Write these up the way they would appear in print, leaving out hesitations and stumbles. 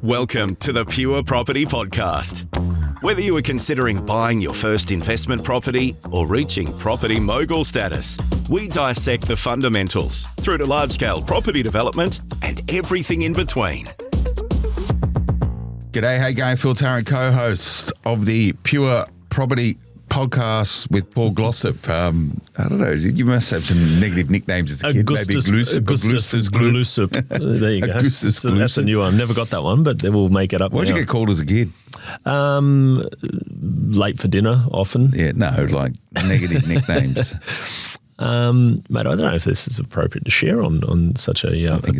Welcome to the Pure Property Podcast. Whether you are considering buying your first investment property or reaching property mogul status, we dissect the fundamentals through to large-scale property development and everything in between. G'day, hey going, Phil Tarrant, co-host of the Pure Property Podcast with Paul Glossop. I don't know, you must have some negative nicknames as a kid. Maybe Glossop. There you go. Augustus Glossop. That's a new one. Never got that one, but we'll make it up. What did you get called as a kid? Late for dinner, often. Yeah, no, like negative nicknames. Mate, I don't know if this is appropriate to share on such a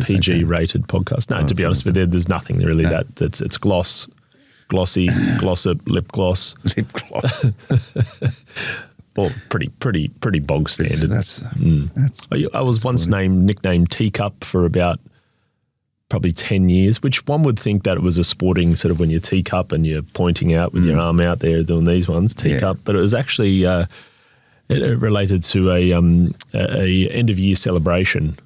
PG-rated podcast. No, to be honest with you, there's nothing really that's it's glossy, glossop, lip gloss. Lip gloss. Well, pretty bog standard. That's I was once nicknamed Teacup for about probably 10 years, which one would think that it was a sporting sort of when you're teacup and you're pointing out with your arm out there doing these ones, teacup. Yeah. But it was actually it related to a end of year celebration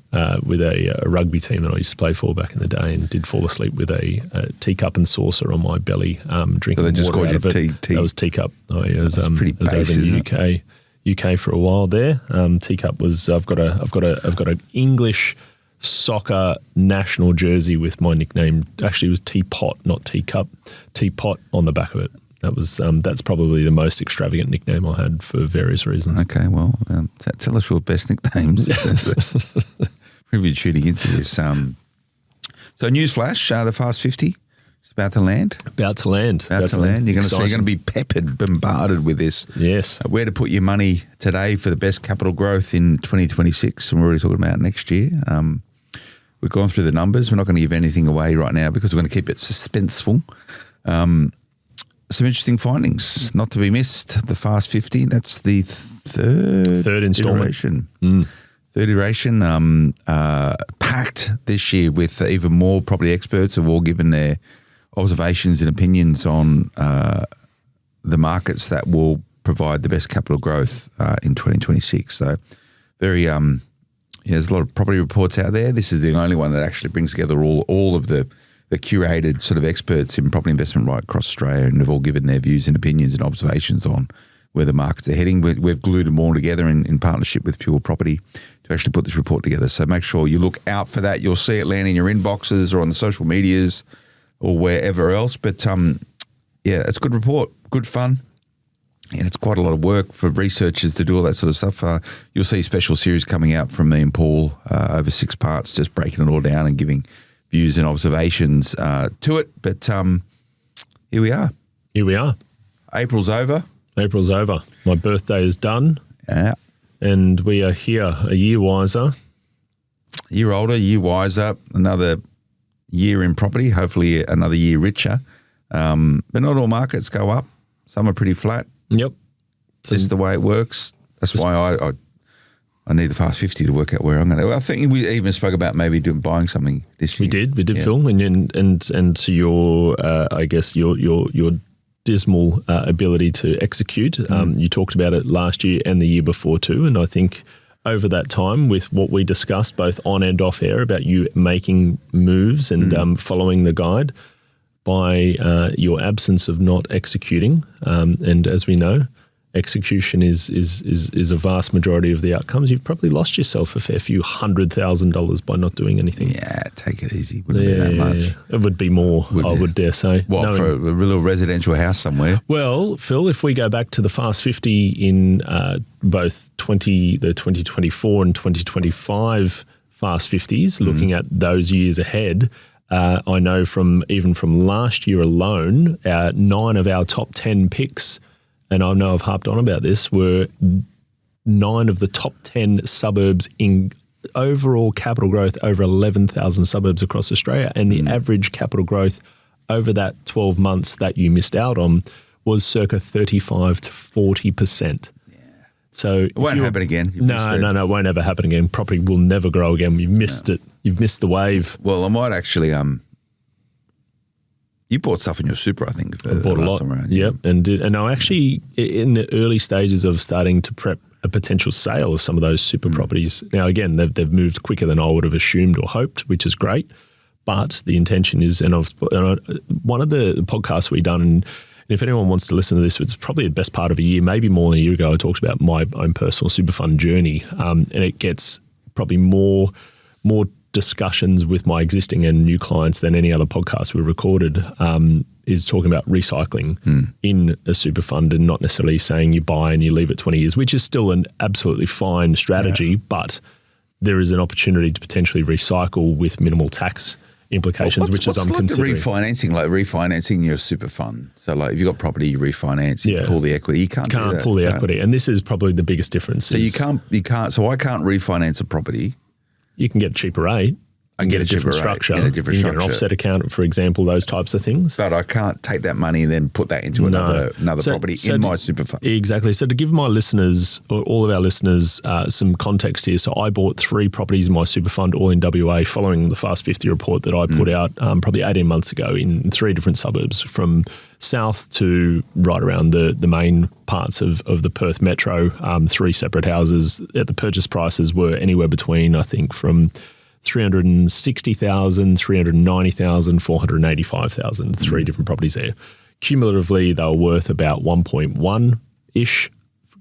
with a rugby team that I used to play for back in the day, and did fall asleep with a teacup and saucer on my belly, drinking so they just water called out you of it. That was teacup. I was pretty base, over in the UK for a while there. Teacup was I've got an English soccer national jersey with my nickname. Actually, it was Teapot, not Teacup. Teapot on the back of it. That was that's probably the most extravagant nickname I had for various reasons. Okay, well, tell us your best nicknames. We've been shooting into this. So newsflash, the Fast 50 is about to land. About to land. You're going to be peppered, bombarded with this. Yes. Where to put your money today for the best capital growth in 2026, and we're already talking about next year. We've gone through the numbers. We're not going to give anything away right now because we're going to keep it suspenseful. Some interesting findings, not to be missed. The Fast 50, that's the third installment. Third iteration, packed this year with even more property experts who have all given their observations and opinions on the markets that will provide the best capital growth in 2026. So very, there's a lot of property reports out there. This is the only one that actually brings together all of the curated sort of experts in property investment right across Australia, and they've all given their views and opinions and observations on where the markets are heading. We've glued them all together in partnership with Pure Property to actually put this report together. So make sure you look out for that. You'll see it land in your inboxes or on the social medias or wherever else. But it's a good report, good fun. And it's quite a lot of work for researchers to do all that sort of stuff. You'll see a special series coming out from me and Paul over 6 parts, just breaking it all down and giving views and observations to it. But here we are. April's over. My birthday is done. Yeah. And we are here a year wiser. A year older, a year wiser, another year in property, hopefully another year richer. But not all markets go up. Some are pretty flat. Yep. This is the way it works. That's why I need the Fast 50 to work out where I'm going to. I think we even spoke about maybe buying something this year. We did, Phil. And to your, I guess, your dismal ability to execute. You talked about it last year and the year before too, and I think over that time with what we discussed both on and off air about you making moves and following the guide by your absence of not executing, and as we know, execution is a vast majority of the outcomes. You've probably lost yourself a fair few $100,000 by not doing anything. Yeah, take it easy. Wouldn't be that much. Yeah. It would be more, I would dare say. What, for a little residential house somewhere? Well, Phil, if we go back to the Fast 50 in both the 2024 and 2025 Fast 50s, looking at those years ahead, I know from last year alone, 9 of our top 10 picks, and I know I've harped on about this, were 9 of the top 10 suburbs in overall capital growth over 11,000 suburbs across Australia. And the average capital growth over that 12 months that you missed out on was circa 35 to 40%. Yeah. So it won't happen again. No, it won't ever happen again. Property will never grow again. You've missed it. You've missed the wave. Well, I might actually you bought stuff in your super, I think. I bought a lot. Yep. And I actually, in the early stages of starting to prep a potential sale of some of those super properties. Now, again, they've moved quicker than I would have assumed or hoped, which is great. But the intention is, one of the podcasts we done, and if anyone wants to listen to this, it's probably the best part of a year, maybe more than a year ago. I talked about my own personal super fund journey, and it gets probably more discussions with my existing and new clients than any other podcast we recorded. Is talking about recycling in a super fund, and not necessarily saying you buy and you leave it 20 years, which is still an absolutely fine strategy, but there is an opportunity to potentially recycle with minimal tax implications, which is I'm considering. Refinancing your super fund. So like if you've got property, you refinance, you pull the equity. You can't pull the equity. And this is probably the biggest difference. So so I can't refinance a property. You can get a cheaper rate. I get a different structure. You can get an offset account, for example, those types of things. But I can't take that money and then put that into another property in my super fund. Exactly. So to give my listeners, or all of our listeners, some context here. So I bought 3 properties in my super fund, all in WA, following the Fast 50 report that I put out probably 18 months ago in 3 different suburbs, from south to right around the main parts of the Perth metro, 3 separate houses. The purchase prices were anywhere between, I think, from 360,000, 390,000, 485,000, 3 different properties there. Cumulatively, they were worth about 1.1-ish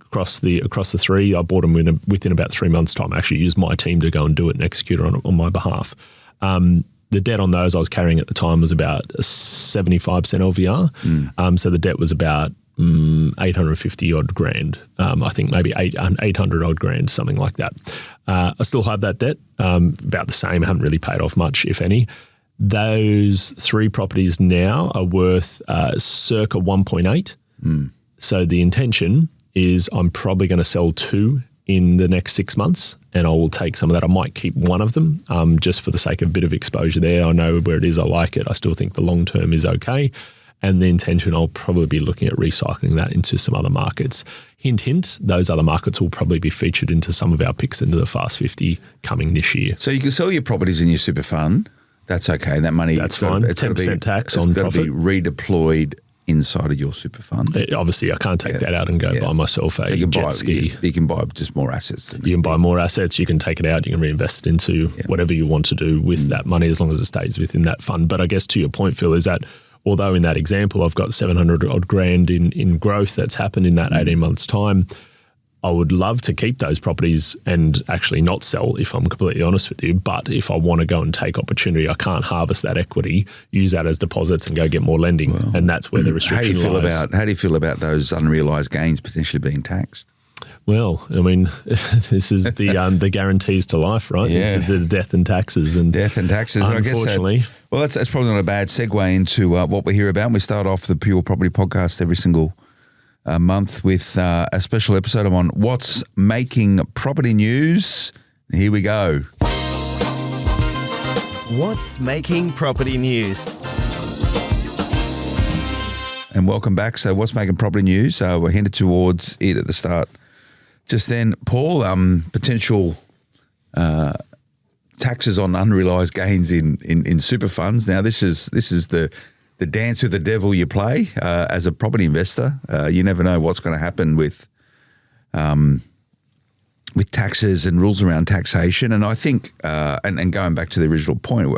across the 3. I bought them within about 3 months' time. I actually used my team to go and do it and execute it on my behalf. The debt on those I was carrying at the time was about 75% LVR. So the debt was about 850 odd grand. I think maybe 800 odd grand, something like that. I still have that debt, about the same. I haven't really paid off much, if any. Those 3 properties now are worth circa 1.8. So the intention is I'm probably going to sell 2 in the next 6 months, and I will take some of that. I might keep one of them just for the sake of a bit of exposure there. I know where it is. I like it. I still think the long term is okay. And the intention, I'll probably be looking at recycling that into some other markets. Hint, hint, those other markets will probably be featured into some of our picks into the Fast 50 coming this year. So you can sell your properties in your super fund. That's okay. That money, that's fine. 10% tax on profit. It's got to be redeployed inside of your super fund. Obviously, I can't take that out and go buy myself a jet ski. You can buy just more assets. You can buy more assets. You can take it out. You can reinvest it into whatever you want to do with that money, as long as it stays within that fund. But I guess to your point, Phil, is that although in that example I've got 700 odd grand in growth that's happened in that 18 months time, I would love to keep those properties and actually not sell, if I'm completely honest with you. But if I want to go and take opportunity, I can't harvest that equity, use that as deposits and go get more lending. And that's where the restriction lies. How do you feel about those unrealised gains potentially being taxed? Well, I mean, this is the guarantees to life, right? Yeah. It's the death and taxes. Unfortunately. That's probably not a bad segue into what we hear about. We start off the Pure Property Podcast every single month with a special episode on what's making property news. Here we go. What's making property news? And welcome back. So what's making property news? We're headed towards it at the start. Just then, Paul, potential taxes on unrealised gains in super funds. Now, this is the dance with the devil you play as a property investor. You never know what's going to happen with taxes and rules around taxation. And I think, and going back to the original point,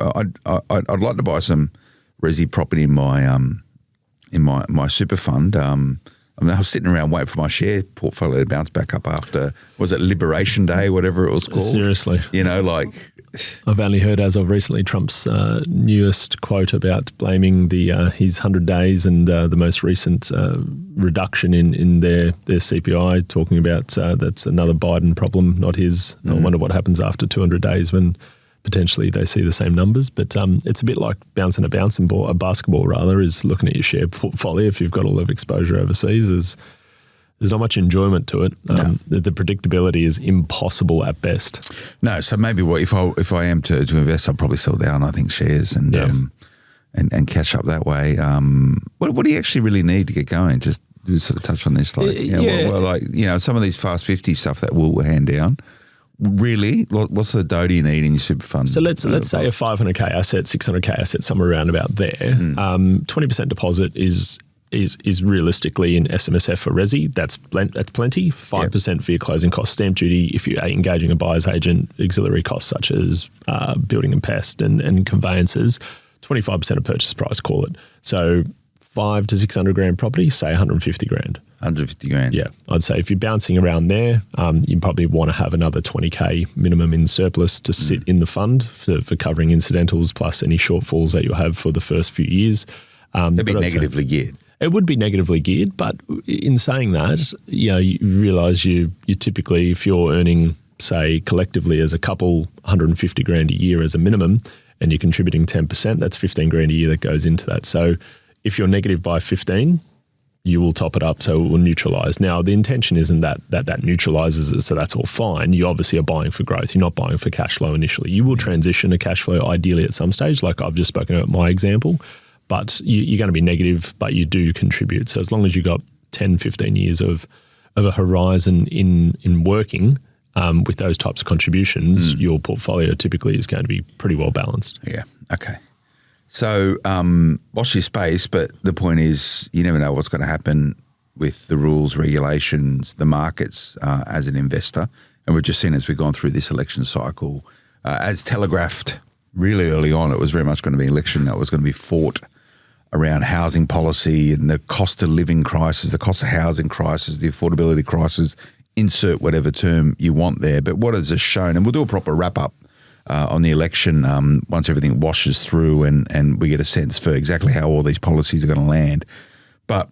I'd like to buy some resi property in my super fund. I was sitting around waiting for my share portfolio to bounce back up after, was it Liberation Day, whatever it was called? Seriously. I've only heard as of recently Trump's newest quote about blaming his 100 days and the most recent reduction in their CPI, talking about that's another Biden problem, not his. I wonder what happens after 200 days when potentially they see the same numbers. But it's a bit like bouncing a basketball rather, is looking at your share portfolio. If you've got a lot of exposure overseas, there's not much enjoyment to it. The predictability is impossible at best. No, so maybe if I am to invest, I'll probably sell down, I think, shares and catch up that way. What do you actually really need to get going? Just sort of touch on this, some of these Fast 50 stuff that we'll hand down. Really, what's the dough do you need in your super fund? So let's say a 500k asset, 600k asset, somewhere around about there. 20% deposit is is realistically in SMSF for resi. That's plenty. 5% for your closing cost stamp duty. If you're engaging a buyer's agent, auxiliary costs such as building and pest and conveyances, 25% of purchase price, call it. So 500 to 600 grand property, say 150 grand. 150 grand. Yeah, I'd say if you're bouncing around there, you probably want to have another 20K minimum in surplus to sit in the fund for covering incidentals plus any shortfalls that you'll have for the first few years. It'd be negatively geared. It would be negatively geared, but in saying that, you realise you typically, if you're earning, say, collectively as a couple, 150 grand a year as a minimum, and you're contributing 10%, that's 15 grand a year that goes into that. So if you're negative by 15, you will top it up, so it will neutralise. Now, the intention isn't that neutralises it, so that's all fine. You obviously are buying for growth. You're not buying for cash flow initially. You will transition to cash flow ideally at some stage, like I've just spoken about my example, but you're going to be negative, but you do contribute. So as long as you've got 10, 15 years of a horizon in working with those types of contributions, your portfolio typically is going to be pretty well balanced. Yeah, okay. So watch your space, but the point is you never know what's going to happen with the rules, regulations, the markets as an investor. And we've just seen as we've gone through this election cycle, as telegraphed really early on, it was very much going to be an election that was going to be fought around housing policy and the cost of living crisis, the cost of housing crisis, the affordability crisis, insert whatever term you want there. But what has it shown, and we'll do a proper wrap-up on the election once everything washes through and we get a sense for exactly how all these policies are going to land. But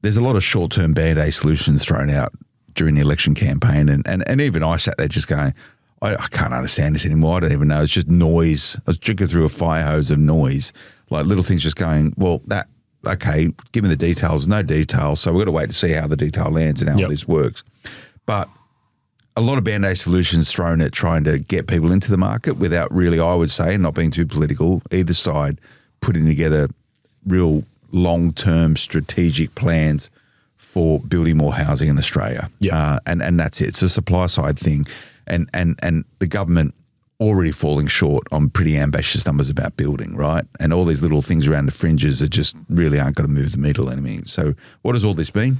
there's a lot of short-term Band-Aid solutions thrown out during the election campaign. And even I sat there just going, I can't understand this anymore. I don't even know. It's just noise. I was drinking through a fire hose of noise, like little things just going, well, okay, give me the details. No details. So we've got to wait to see how the detail lands and how this works. But a lot of Band-Aid solutions thrown at trying to get people into the market without really, I would say, not being too political, either side putting together real long-term strategic plans for building more housing in Australia. And that's it. It's a supply side thing. And the government already falling short on pretty ambitious numbers about building, right? And all these little things around the fringes are just really aren't going to move the needle anything. So what does all this mean?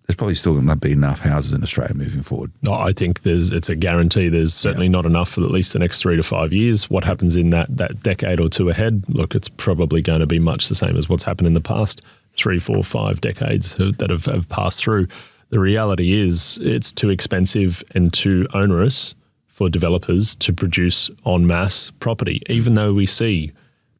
There's probably still going to be enough houses in Australia moving forward. No, I think it's a guarantee. There's certainly not enough for at least the next 3 to 5 years. What happens in that decade or two ahead, look, it's probably going to be much the same as what's happened in the past 3, 4, 5 decades that have passed through. The reality is it's too expensive and too onerous for developers to produce en masse property, even though we see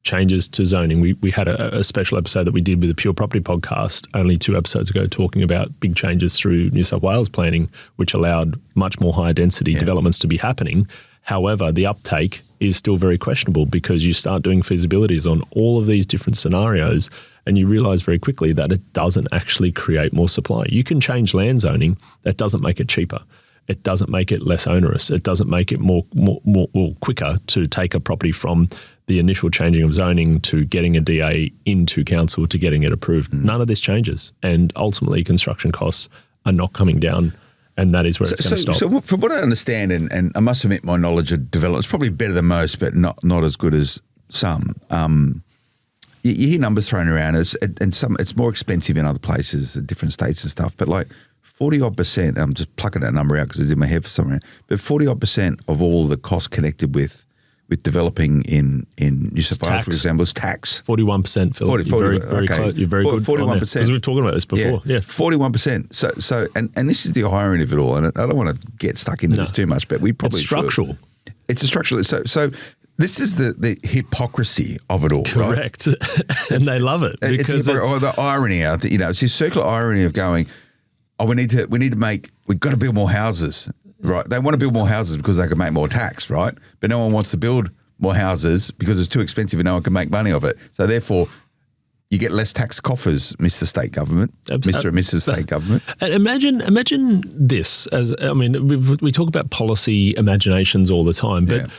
changes to zoning. We had a special episode that we did with the Pure Property podcast only 2 episodes ago talking about big changes through New South Wales planning, which allowed much more higher density developments to be happening. However, the uptake is still very questionable because you start doing feasibilities on all of these different scenarios and you realise very quickly that it doesn't actually create more supply. You can change land zoning, that doesn't make it cheaper. It doesn't make it less onerous. It doesn't make it more quicker to take a property from the initial changing of zoning to getting a DA into council to getting it approved. None of this changes. And ultimately, construction costs are not coming down, and that is where it's going to stop. So from what I understand, and I must admit my knowledge of development is probably better than most, but not as good as some. You hear numbers thrown around, and some it's more expensive in other places, different states and stuff, but like 40-odd%, I'm just plucking that number out because it's in my head for some reason, but 40-odd% of all the costs connected with developing in New South Wales, for example, is tax. 41%, Phil. 40, you're very close. You're very good. 41%. Because we've talked about this before. Yeah. 41%. So and this is the irony of it all, and I don't want to get stuck into this too much, but we probably It's structural. should. It's a structural. So this is the hypocrisy of it all, correct. Right? And they love it because or the irony out. It's this circular irony of going, we've got to build more houses. Right, they want to build more houses because they can make more tax, right? But no one wants to build more houses because it's too expensive and no one can make money of it. So therefore, you get less tax coffers, Mr. State Government, Mr. and Mrs. State Government. And imagine this we talk about policy imaginations all the time, but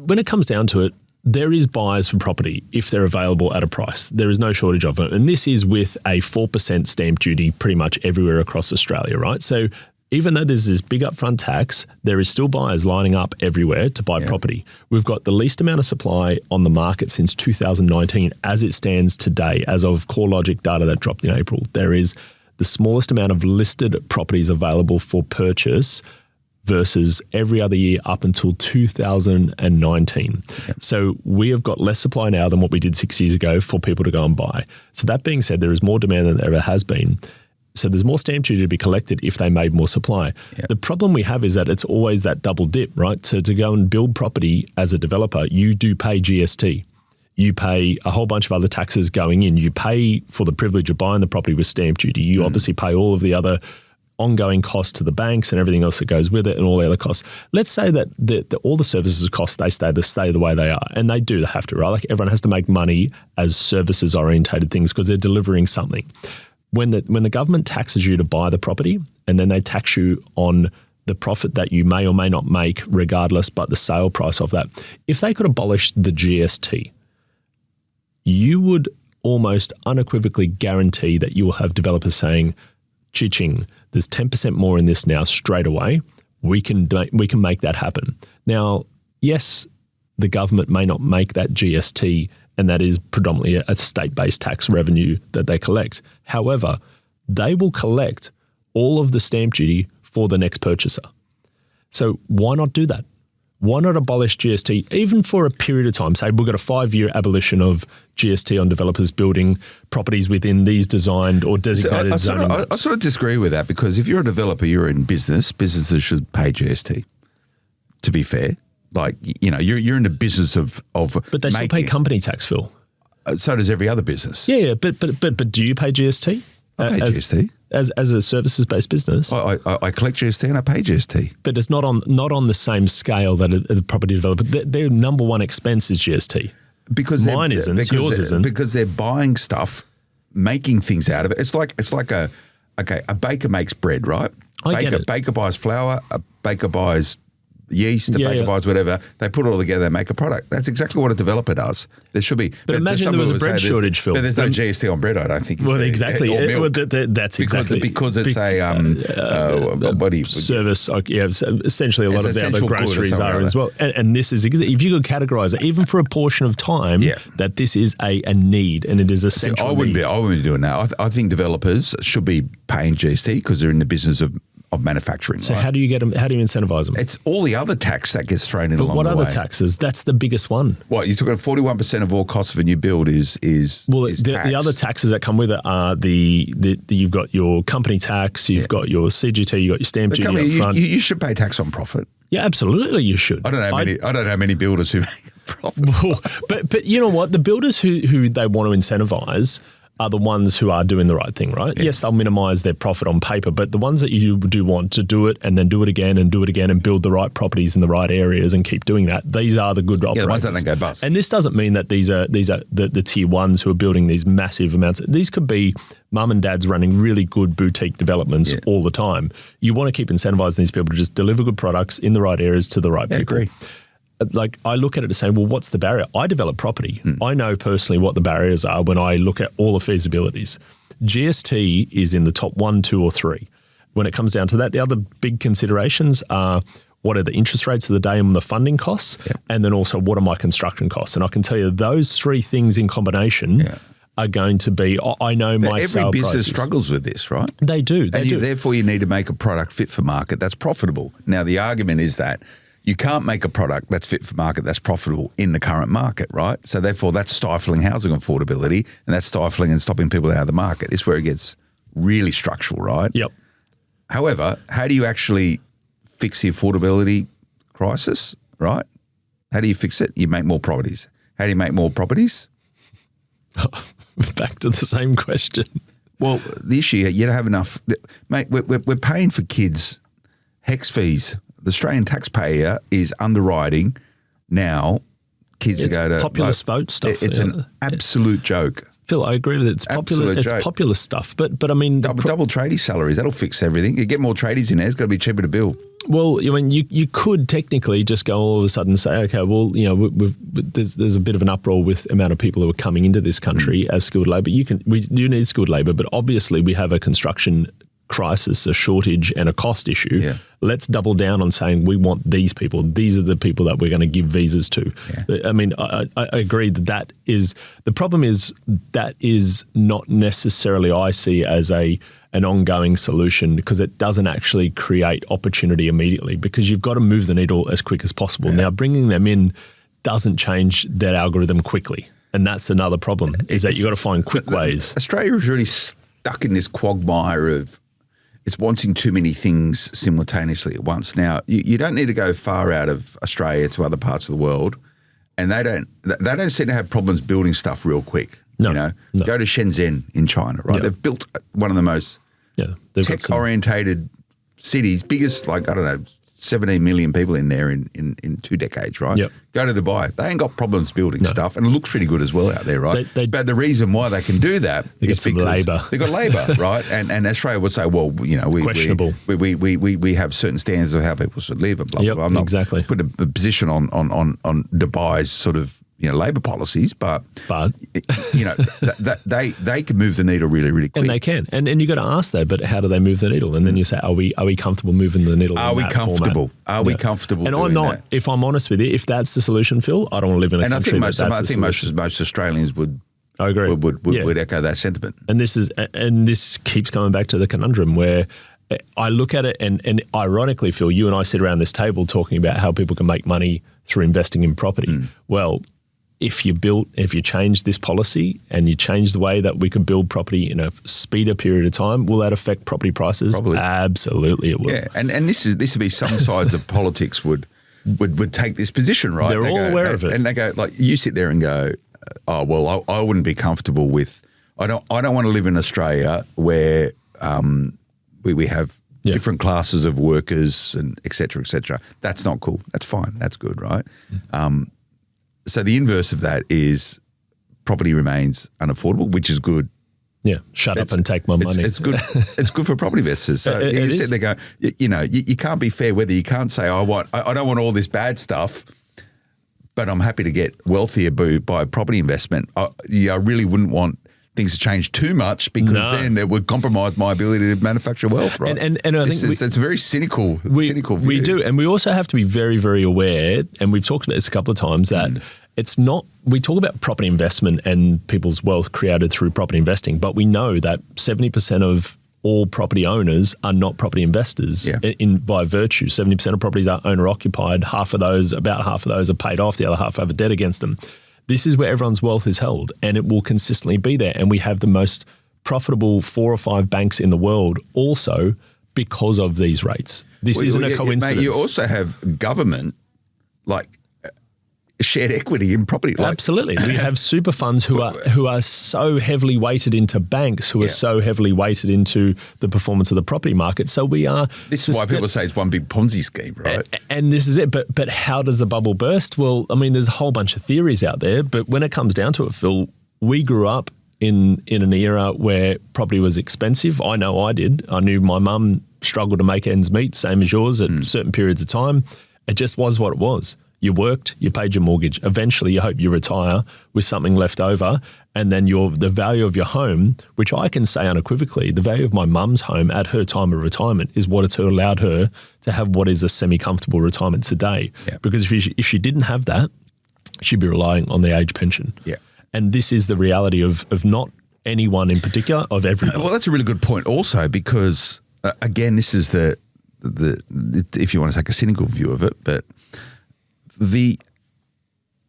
when it comes down to it, there is buyers for property if they're available at a price. There is no shortage of it. And this is with a 4% stamp duty pretty much everywhere across Australia, right? So even though there's this big upfront tax, there is still buyers lining up everywhere to buy property. We've got the least amount of supply on the market since 2019 as it stands today, as of CoreLogic data that dropped in April. There is the smallest amount of listed properties available for purchase versus every other year up until 2019. Yep. So we have got less supply now than what we did 6 years ago for people to go and buy. So that being said, there is more demand than there ever has been. So there's more stamp duty to be collected if they made more supply. Yep. The problem we have is that it's always that double dip, right? So to go and build property as a developer, you do pay GST. You pay a whole bunch of other taxes going in. You pay for the privilege of buying the property with stamp duty. You obviously pay all of the other ongoing costs to the banks and everything else that goes with it and all the other costs. Let's say that all the services costs, they stay the way they are. And they do have to, right? Like everyone has to make money as services orientated things because they're delivering something. When the government taxes you to buy the property and then they tax you on the profit that you may or may not make regardless, but the sale price of that, if they could abolish the GST, you would almost unequivocally guarantee that you will have developers saying, cha-ching, there's 10% more in this now straight away. We can make that happen. Now, yes, the government may not make that GST, and that is predominantly a state-based tax revenue that they collect. However, they will collect all of the stamp duty for the next purchaser. So why not do that? Why not abolish GST even for a period of time? Say we've got a 5-year abolition of GST on developers building properties within these designed or designated zoning. I sort of disagree with that because if you're a developer, you're in business. Businesses should pay GST. To be fair, like you're in the business of. But they still pay company tax, Phil. So does every other business. Yeah, but do you pay GST? I pay GST. As a services-based business. I collect GST and I pay GST. But it's not on the same scale that a property developer. Their number one expense is GST. Because mine isn't, yours isn't. Because they're buying stuff, making things out of it. It's like a baker makes bread, right? Baker buys flour, a baker buys yeast, the baker buys whatever. They put it all together and make a product. That's exactly what a developer does. There should be. But imagine there was a bread shortage, Phil. But there's no GST on bread, I don't think. Well, exactly. Or milk. That's exactly. Because it's service. Essentially a lot of the other groceries are as well. And this is, if you could categorise it, even for a portion of time, that this is a need and it is essential. I wouldn't be doing that. I think developers should be paying GST because they're in the business of manufacturing. So how do you get them? How do you incentivize them? It's all the other tax that gets thrown in along the way. But what other taxes? That's the biggest one. What, you're talking 41% of all costs of a new build is the other taxes that come with it are you've got your company tax, you've got your CGT, you've got your stamp duty up front. You should pay tax on profit. Yeah, absolutely you should. I don't know how many builders who make a profit. But you know what? The builders who they want to incentivise are the ones who are doing the right thing, right? Yeah. Yes, they'll minimise their profit on paper, but the ones that you do want to do it and then do it again and do it again and build the right properties in the right areas and keep doing that, these are the good operators. Yeah, the ones that don't go bust. And this doesn't mean that these are the tier ones who are building these massive amounts. These could be mum and dads running really good boutique developments all the time. You want to keep incentivising these people to just deliver good products in the right areas to the right people. I agree. Like I look at it and say, well, what's the barrier? I develop property. I know personally what the barriers are when I look at all the feasibilities. GST is in the top 1, 2 or 3. When it comes down to that, the other big considerations are what are the interest rates of the day and the funding costs, and then also what are my construction costs. And I can tell you those 3 things in combination are going to be, I know my sale every business prices. Struggles with this, right? They do. Therefore, you need to make a product fit for market that's profitable. Now, the argument is that you can't make a product that's fit for market that's profitable in the current market, right? So therefore, that's stifling housing affordability and that's stifling and stopping people out of the market. This is where it gets really structural, right? Yep. However, how do you actually fix the affordability crisis, right? How do you fix it? You make more properties. How do you make more properties? Back to the same question. Well, the issue, you don't have enough. Mate, we're paying for kids HECS fees. The Australian taxpayer is underwriting now kids to go to populist vote stuff. It's an absolute joke. Phil, I agree with it. It's populist stuff. But I mean, double tradie salaries, that'll fix everything. You get more tradies in there, it's going to be cheaper to build. Well, I mean, you could technically just go all of a sudden and say, okay, well, there's a bit of an uproar with the amount of people who are coming into this country as skilled labour. We do need skilled labour, but obviously we have a construction crisis, a shortage and a cost issue, let's double down on saying we want these people. These are the people that we're going to give visas to. I mean, I agree that is – the problem is that is not necessarily I see as an ongoing solution because it doesn't actually create opportunity immediately because you've got to move the needle as quick as possible. Now, bringing them in doesn't change that algorithm quickly. And that's another problem is that you've got to find quick ways. Australia is really stuck in this quagmire of it's wanting too many things simultaneously at once. Now, you don't need to go far out of Australia to other parts of the world, and they don't seem to have problems building stuff real quick. No, Go to Shenzhen in China, right? They've built one of the most tech-orientated cities, biggest, 17 million people in there in 2 decades, right? Go to Dubai. They ain't got problems building stuff, and it looks pretty good as well out there, right? But the reason why they can do that is because they've got labour, right? And Australia would say, well, questionable. We have certain standards of how people should live and blah, blah, blah. I'm not putting a position on Dubai's sort of labour policies, but they can move the needle really, really quick. And they can. And you got to ask that, but how do they move the needle? And then you say, are we comfortable moving the needle? Are we comfortable? Format? Are we comfortable? And I'm not. That? If I'm honest with you, if that's the solution, Phil, I don't want to live in a country I think most Australians would. I agree. Would echo that sentiment. And this keeps coming back to the conundrum where I look at it and ironically, Phil, you and I sit around this table talking about how people can make money through investing in property. Well, if you change this policy and you change the way that we could build property in a speeder period of time, will that affect property prices? Probably. Absolutely it will. Yeah, and this would be some sides of politics would take this position, right? They're all aware of it. And they go, you sit there and go, oh, well, I wouldn't be comfortable with I don't want to live in Australia where we have different classes of workers and et cetera, et cetera. That's not cool. That's fine. That's good, right? So the inverse of that is property remains unaffordable, which is good. Yeah, shut up and take my money. It's good. It's good for property investors. So you sit there going, you can't be fair. Whether you can't say I don't want all this bad stuff, but I'm happy to get wealthier by property investment. I really wouldn't want things to change too much because then it would compromise my ability to manufacture wealth, right? And I think it's a very cynical view. We do, and we also have to be very, very aware, and we've talked about this a couple of times, that it's not, we talk about property investment and people's wealth created through property investing, but we know that 70% of all property owners are not property investors by virtue. 70% of properties are owner occupied. About half of those are paid off. The other half have a debt against them. This is where everyone's wealth is held, and it will consistently be there. And we have the most profitable 4 or 5 banks in the world also because of these rates. This isn't a coincidence. Mate, you also have government, shared equity in property. Absolutely. We have super funds who are so heavily weighted into banks, who are so heavily weighted into the performance of the property market. So we are... This is why people say it's one big Ponzi scheme, right? And this is it. But how does the bubble burst? Well, I mean, there's a whole bunch of theories out there, but when it comes down to it, Phil, we grew up in an era where property was expensive. I know I did. I knew my mum struggled to make ends meet, same as yours at certain periods of time. It just was what it was. You worked, you paid your mortgage. Eventually, you hope you retire with something left over, and then the value of your home, which I can say unequivocally, the value of my mum's home at her time of retirement is what it's allowed her to have what is a semi-comfortable retirement today. Yeah. Because if she didn't have that, she'd be relying on the age pension. Yeah. And this is the reality of not anyone in particular, of everyone. Well, that's a really good point also because, again, this is the if you want to take a cynical view of it, but the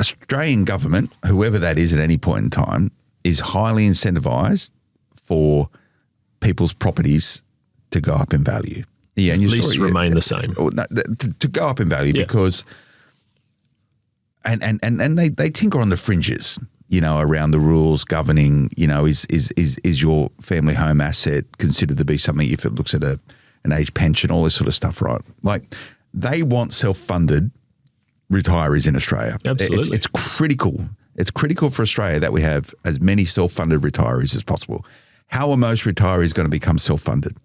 Australian government, whoever that is at any point in time, is highly incentivised for people's properties to go up in value. Yeah, and at least remain the same. To go up in value because, and they tinker on the fringes, around the rules governing, is your family home asset considered to be something if it looks at an age pension, all this sort of stuff, right? They want self-funded retirees in Australia. Absolutely. It's critical. It's critical for Australia that we have as many self-funded retirees as possible. How are most retirees going to become self-funded?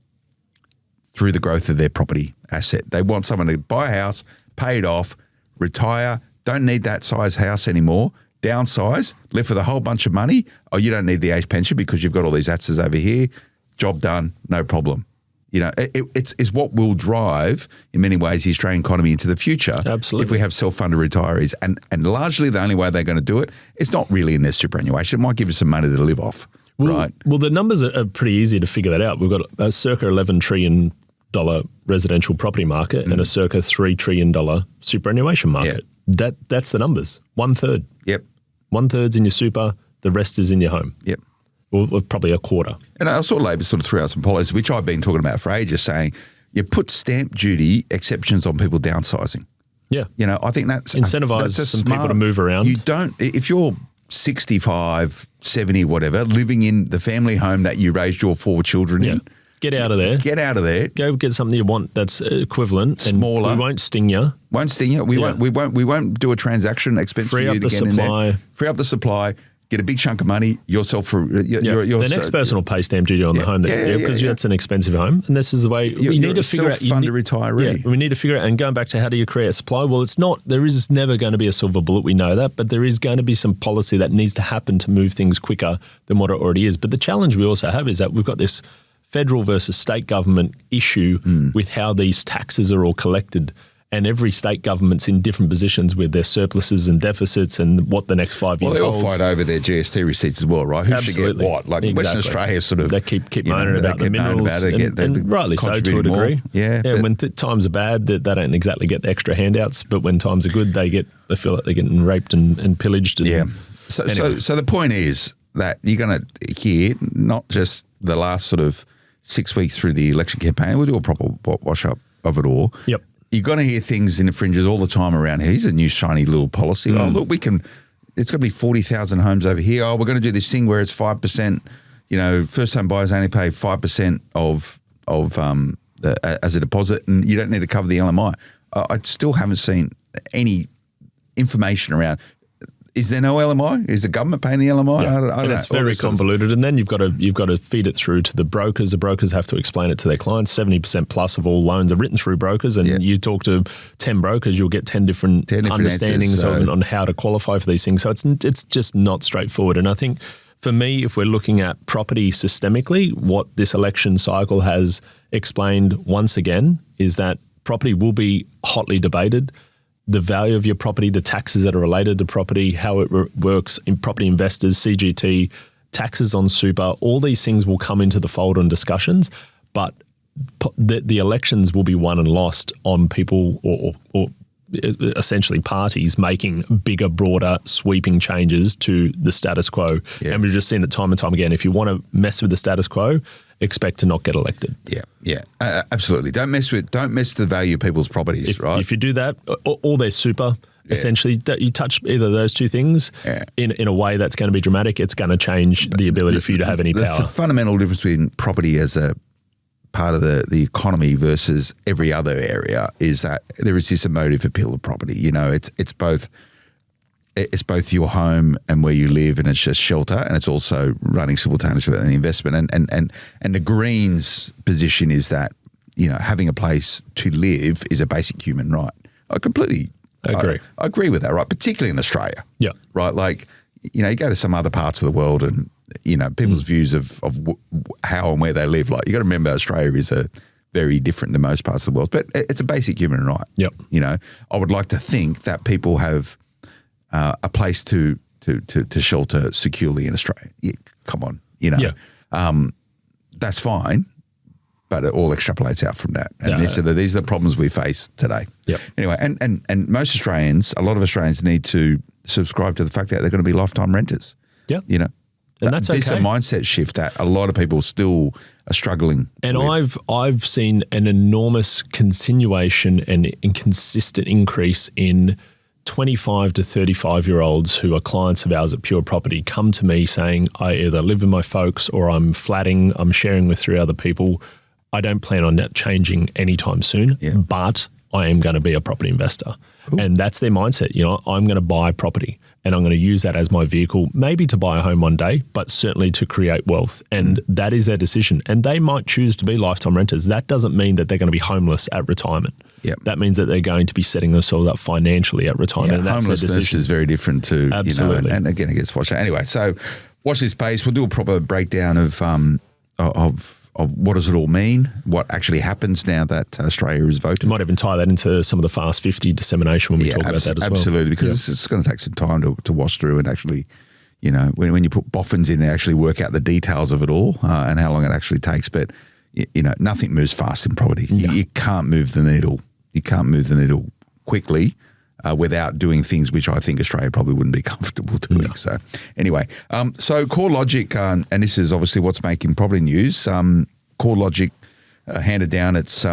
Through the growth of their property asset. They want someone to buy a house, pay it off, retire, don't need that size house anymore, downsize, live with a whole bunch of money. Oh, you don't need the age pension because you've got all these assets over here. Job done, no problem. It's what will drive, in many ways, the Australian economy into the future. Absolutely. If we have self-funded retirees. And largely the only way they're going to do it is not really in their superannuation. It might give you some money to live off, right? Well, the numbers are pretty easy to figure that out. We've got a circa $11 trillion residential property market and a circa $3 trillion superannuation market. That's the numbers. 1/3. Yep. 1/3's in your super, the rest is in your home. Yep. Or probably a quarter. And I saw Labor sort of threw out some policies, which I've been talking about for ages, saying you put stamp duty exceptions on people downsizing. Yeah. I think that's incentivize some people to move around. You don't, if you're 65, 70, whatever, living in the family home that you raised your 4 children in. Get out of there. Get out of there. Go get something you want that's equivalent. Smaller. And we won't sting you. Won't sting you. We won't do a transaction expense Free for you up to the get in there. supply. Free up the supply. Get a big chunk of money yourself for the next person will pay stamp duty on the home because that's an expensive home, and this is the way we need to figure out. Self-funded retiree. We need to figure out. And going back to how do you create a supply? Well, it's not. There is never going to be a silver bullet. We know that, but there is going to be some policy that needs to happen to move things quicker than what it already is. But the challenge we also have is that we've got this federal versus state government issue with how these taxes are all collected. And every state government's in different positions with their surpluses and deficits and what the next 5 years holds. Well, they all fight over their GST receipts as well, right? Who should get what? Like Western Australia sort of... They keep moaning about the minerals and rightly so to a degree. More. Yeah. When times are bad, they don't exactly get the extra handouts, but when times are good, they feel like they're getting raped and pillaged. So the point is that you're going to hear not just the last sort of 6 weeks through the election campaign, we'll do a proper wash-up of it all. Yep. You're going to hear things in the fringes all the time around here. Here's a new shiny little policy. Oh, look, it's going to be 40,000 homes over here. Oh, we're going to do this thing where it's 5%, first home buyers only pay 5% as a deposit and you don't need to cover the LMI. I still haven't seen any information around. Is there no LMI? Is the government paying the LMI? Yeah. I don't know. It's very convoluted, and then you've got to feed it through to the brokers. The brokers have to explain it to their clients. 70% plus of all loans are written through brokers, and you talk to 10 brokers, you'll get 10 different understandings on how to qualify for these things. So it's just not straightforward. And I think for me, if we're looking at property systemically, what this election cycle has explained once again is that property will be hotly debated. The value of your property, the taxes that are related to property, how it works in property investors, CGT, taxes on super, all these things will come into the fold on discussions, but the elections will be won and lost on people or essentially parties making bigger, broader, sweeping changes to the status quo. Yeah. And we've just seen it time and time again. If you want to mess with the status quo, expect to not get elected. Yeah, absolutely. Don't mess the value of people's properties, right? If you do that, all their super, essentially, you touch either of those two things in a way that's going to be dramatic, it's going to change the ability for you to have any power. The fundamental difference between property as a part of the economy versus every other area is that there is this emotive appeal of property. It's both your home and where you live, and it's just shelter, and it's also running simultaneously with an investment. And the Greens' position is that having a place to live is a basic human right. I completely agree. I agree with that, right? Particularly in Australia. Yeah. Right. Like you go to some other parts of the world, and people's views of how and where they live. Like you got to remember, Australia is very different than most parts of the world, but it's a basic human right. Yep. I would like to think that people have a place to shelter securely in Australia. Yeah, come on, that's fine, but it all extrapolates out from that. And these are the problems we face today. Yep. Anyway, and most Australians, a lot of Australians need to subscribe to the fact that they're going to be lifetime renters. Yeah. And that's okay. This is a mindset shift that a lot of people still are struggling with. I've seen an enormous continuation and consistent increase in 25 to 35-year-olds who are clients of ours at Pure Property come to me saying, I either live with my folks or I'm flatting, I'm sharing with 3 other people. I don't plan on that changing anytime soon, but I am going to be a property investor. Cool. And that's their mindset. I'm going to buy property and I'm going to use that as my vehicle, maybe to buy a home one day, but certainly to create wealth. And that is their decision. And they might choose to be lifetime renters. That doesn't mean that they're going to be homeless at retirement. Yep. That means that they're going to be setting themselves up financially at retirement. And that's homelessness is very different to, absolutely. And again, it gets watched out. Anyway, so watch this space. We'll do a proper breakdown of what does it all mean? What actually happens now that Australia is voted? You might even tie that into some of the Fast 50 dissemination when we talk about that as well. Absolutely, because it's going to take some time to wash through and actually, when you put boffins in and actually work out the details of it all and how long it actually takes. But, nothing moves fast in property. No. You can't move the needle. You can't move the needle quickly without doing things which I think Australia probably wouldn't be comfortable doing. No. So anyway, so CoreLogic, and this is obviously what's making property news. CoreLogic handed down its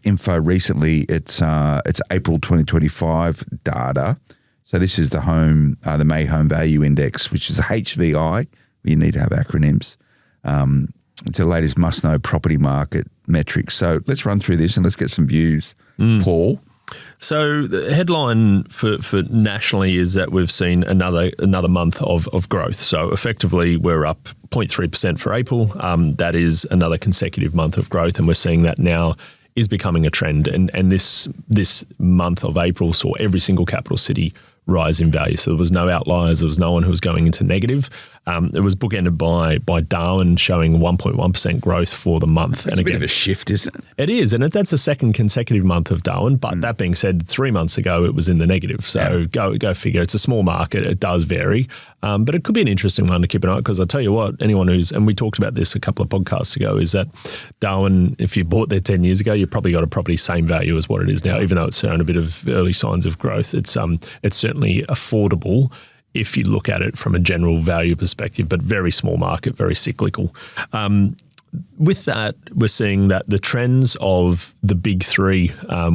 info recently. It's April 2025 data. So this is the May Home Value Index, which is a HVI. You need to have acronyms. It's the latest must-know property market metrics. So let's run through this and let's get some views. Paul? So the headline for nationally is that we've seen another month of growth. So effectively we're up 0.3% for April. That is another consecutive month of growth, and we're seeing that now is becoming a trend. And this month of April saw every single capital city rise in value. So there was no outliers. There was no one who was going into negative. It was bookended by Darwin showing 1.1% growth for the month. That's a bit of a shift, isn't it? It is, and that's a second consecutive month of Darwin. But that being said, 3 months ago it was in the negative. So go figure. It's a small market. It does vary, but it could be an interesting one to keep an eye on, because I'll tell you what, anyone and we talked about this a couple of podcasts ago, is that Darwin, if you bought there 10 years ago, you probably got a property same value as what it is now, even though it's shown a bit of early signs of growth. It's certainly affordable if you look at it from a general value perspective, but very small market, very cyclical. With that, we're seeing that the trends of the big three,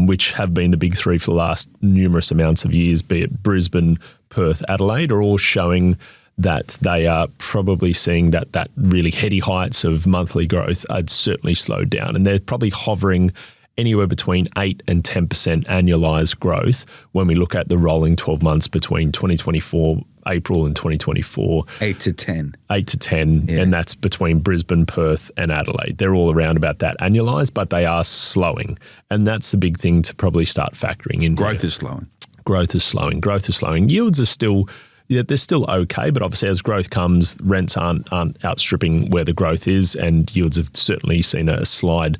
which have been the big three for the last numerous amounts of years, be it Brisbane, Perth, Adelaide, are all showing that they are probably seeing that really heady heights of monthly growth are certainly slowed down. And they're probably hovering anywhere between 8 and 10% annualised growth when we look at the rolling 12 months between 2024 April and 2024. 8 to 10. 8 to 10, and that's between Brisbane, Perth and Adelaide. They're all around about that annualised, but they are slowing. And that's the big thing to probably start factoring in. Growth is slowing. Growth is slowing. Yields are still... Yeah, they're still okay, but obviously as growth comes, rents aren't outstripping where the growth is, and yields have certainly seen a slide.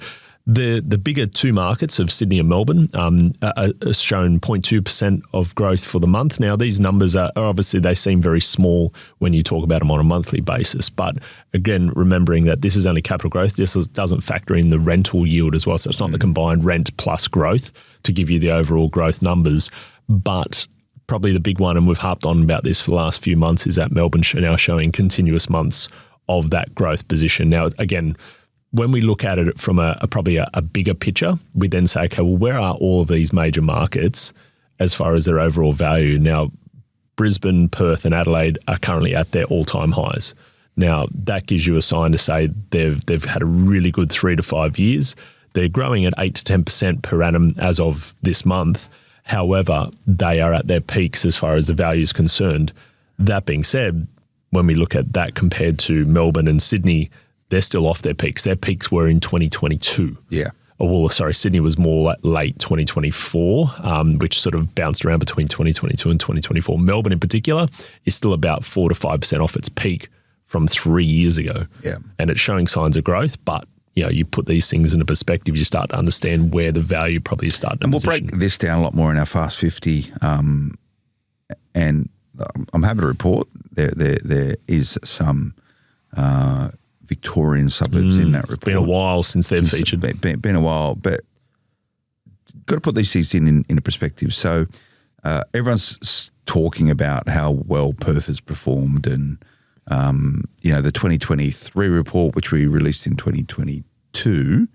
The bigger two markets of Sydney and Melbourne are shown 0.2% of growth for the month. Now, these numbers are obviously, they seem very small when you talk about them on a monthly basis. But again, remembering that this is only capital growth, this doesn't factor in the rental yield as well. So it's not the combined rent plus growth to give you the overall growth numbers. But probably the big one, and we've harped on about this for the last few months, is that Melbourne now showing continuous months of that growth position. Now, again, when we look at it from probably a bigger picture, we then say, okay, well, where are all of these major markets as far as their overall value? Now, Brisbane, Perth and Adelaide are currently at their all-time highs. Now, that gives you a sign to say they've had a really good 3 to 5 years. They're growing at 8 to 10% per annum as of this month. However, they are at their peaks as far as the value is concerned. That being said, when we look at that compared to Melbourne and Sydney, they're still off their peaks. Their peaks were in 2022. Yeah. Sydney was more like late 2024, which sort of bounced around between 2022 and 2024. Melbourne in particular is still about 4 to 5% off its peak from 3 years ago. Yeah. And it's showing signs of growth, but you put these things into perspective, you start to understand where the value probably is starting to position. And we'll break this down a lot more in our Fast 50. And I'm happy to report there is some Victorian suburbs in that report. Been a while since they've featured. Been a while, but got to put these things into perspective. So everyone's talking about how well Perth has performed, and the 2023 report, which we released in 2022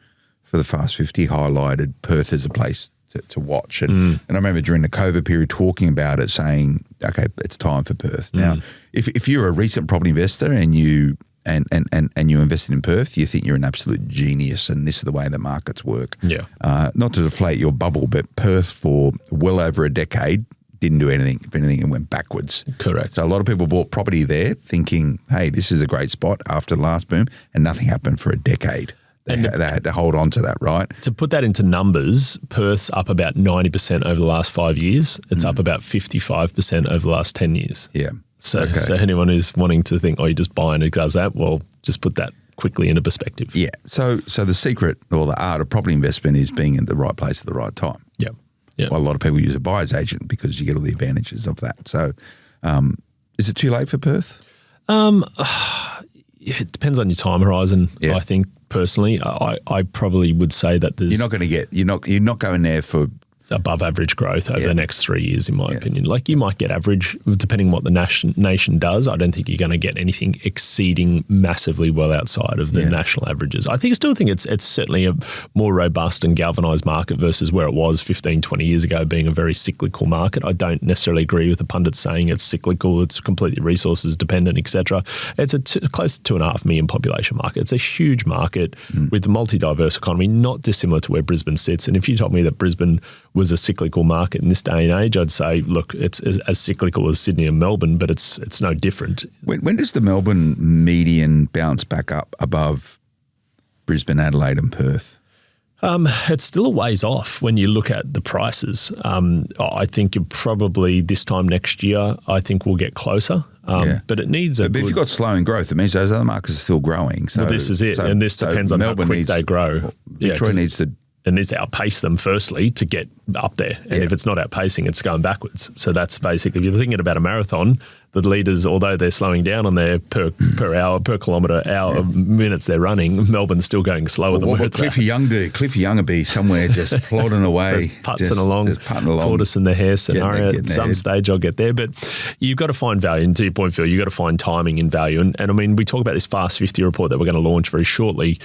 for the Fast 50, highlighted Perth as a place to watch. And I remember during the COVID period talking about it, saying, okay, it's time for Perth. Now, if you're a recent property investor and you invested in Perth, you think you're an absolute genius and this is the way the markets work. Yeah. Not to deflate your bubble, but Perth for well over a decade didn't do anything. If anything, it went backwards. Correct. So a lot of people bought property there thinking, hey, this is a great spot after the last boom, and nothing happened for a decade. They had to hold on to that, right? To put that into numbers, Perth's up about 90% over the last 5 years. It's up about 55% over the last 10 years. Yeah. So anyone who's wanting to think, you just buy and it does that, well, just put that quickly into perspective. Yeah. So the secret or the art of property investment is being in the right place at the right time. Yeah. Yeah. Well, a lot of people use a buyer's agent because you get all the advantages of that. So is it too late for Perth? It depends on your time horizon. Yeah. I think personally, I probably would say that there's you're not going there for above average growth over the next 3 years, in my opinion. Like you might get average depending on what the nation does. I don't think you're going to get anything exceeding massively well outside of the national averages. I still think it's certainly a more robust and galvanised market versus where it was 15, 20 years ago being a very cyclical market. I don't necessarily agree with the pundits saying it's cyclical, it's completely resources dependent, etc. It's close to 2.5 million population market. It's a huge market with a multi-diverse economy, not dissimilar to where Brisbane sits. And if you told me that Brisbane was a cyclical market in this day and age, I'd say, look, it's as cyclical as Sydney and Melbourne, but it's no different. When does the Melbourne median bounce back up above Brisbane, Adelaide and Perth? It's still a ways off when you look at the prices. I think you're probably this time next year, I think we'll get closer. But it needs But if you've got slowing growth, it means those other markets are still growing. So well, this is it. And this depends on Melbourne how quick they grow. Victoria needs to... It needs to outpace them firstly to get up there. And if it's not outpacing, it's going backwards. So that's basically, if you're thinking about a marathon, the leaders, although they're slowing down on their per hour, per kilometre, minutes they're running, Melbourne's still going slower than where it's at. Cliffy Young do? Cliffy Young will be somewhere just plodding away. Just putting along, tortoise in the hare scenario. At some stage I'll get there. But you've got to find value. And to your point, Phil, you've got to find timing and value. And I mean, we talk about this Fast 50 report that we're going to launch very shortly.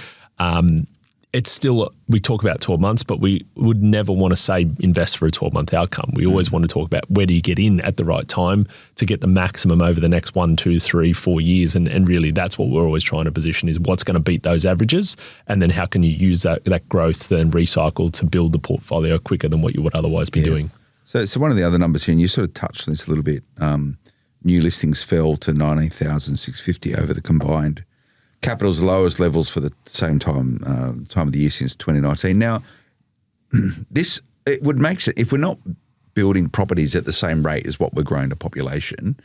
It's still, we talk about 12 months, but we would never want to say invest for a 12-month outcome. We always want to talk about where do you get in at the right time to get the maximum over the next 1, 2, 3, 4 years. And really that's what we're always trying to position is what's going to beat those averages. And then how can you use that growth and recycle to build the portfolio quicker than what you would otherwise be doing. So one of the other numbers here, and you sort of touched on this a little bit, new listings fell to 19,650 over the combined Capital's lowest levels for the same time of the year since 2019. Now, it would make sense if we're not building properties at the same rate as what we're growing the population.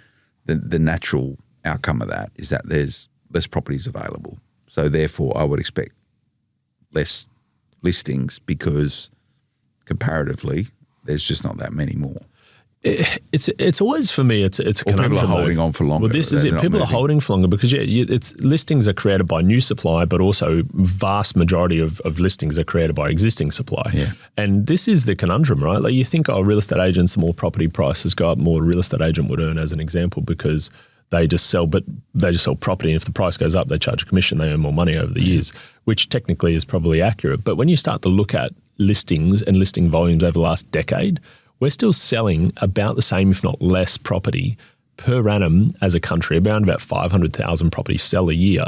The natural outcome of that is that there's less properties available. So therefore, I would expect less listings because comparatively, there's just not that many more. It's always for me. It's a conundrum. People are holding on for longer. Well, this is it. People are holding for longer because it's listings are created by new supply, but also vast majority of listings are created by existing supply. Yeah. And this is the conundrum, right? Like you think, real estate agents, the more property prices go up, more a real estate agent would earn, as an example, because they just sell property. And if the price goes up, they charge a commission. They earn more money over the years, which technically is probably accurate. But when you start to look at listings and listing volumes over the last decade, we're still selling about the same, if not less, property per annum as a country, around about 500,000 properties sell a year.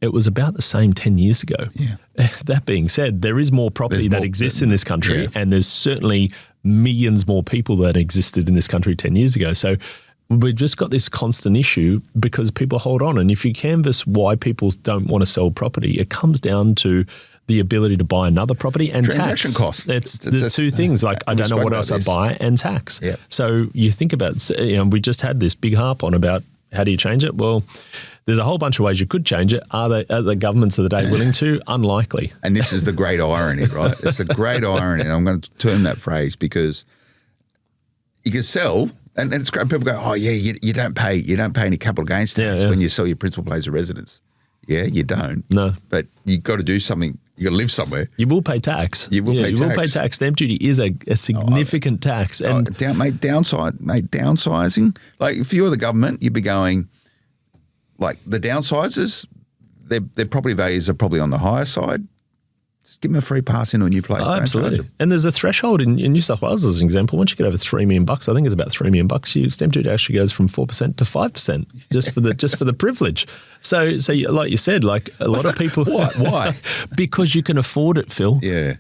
It was about the same 10 years ago. Yeah. That being said, there is more property that exists in this country, and there's certainly millions more people that existed in this country 10 years ago. So we've just got this constant issue because people hold on. And if you canvass why people don't want to sell property, it comes down to the ability to buy another property and transaction tax. costs. It's the two things. Like I don't know what else I buy and tax. Yeah. So you think about, we just had this big harp on about how do you change it? Well, there's a whole bunch of ways you could change it. Are the governments of the day willing to? Unlikely. And this is the great irony, right? It's the great irony. And I'm going to term that phrase because you can sell. And it's great. People go, oh yeah, you don't pay any capital gains tax when you sell your principal place of residence. Yeah, you don't. No, but you got to do something. You got to live somewhere. You will pay tax. You will pay tax. You will pay tax. Stamp duty is a significant tax. And downsizing. Like if you're the government, you'd be going, like the downsizers, their property values are probably on the higher side. Just give them a free pass into a new place. Absolutely. And there's a threshold in New South Wales as an example. Once you get over $3 million, I think it's about $3 million, your stamp duty actually goes from 4% to 5% just for the privilege. So like you said, like a lot of people. Why? Because you can afford it, Phil. Yeah.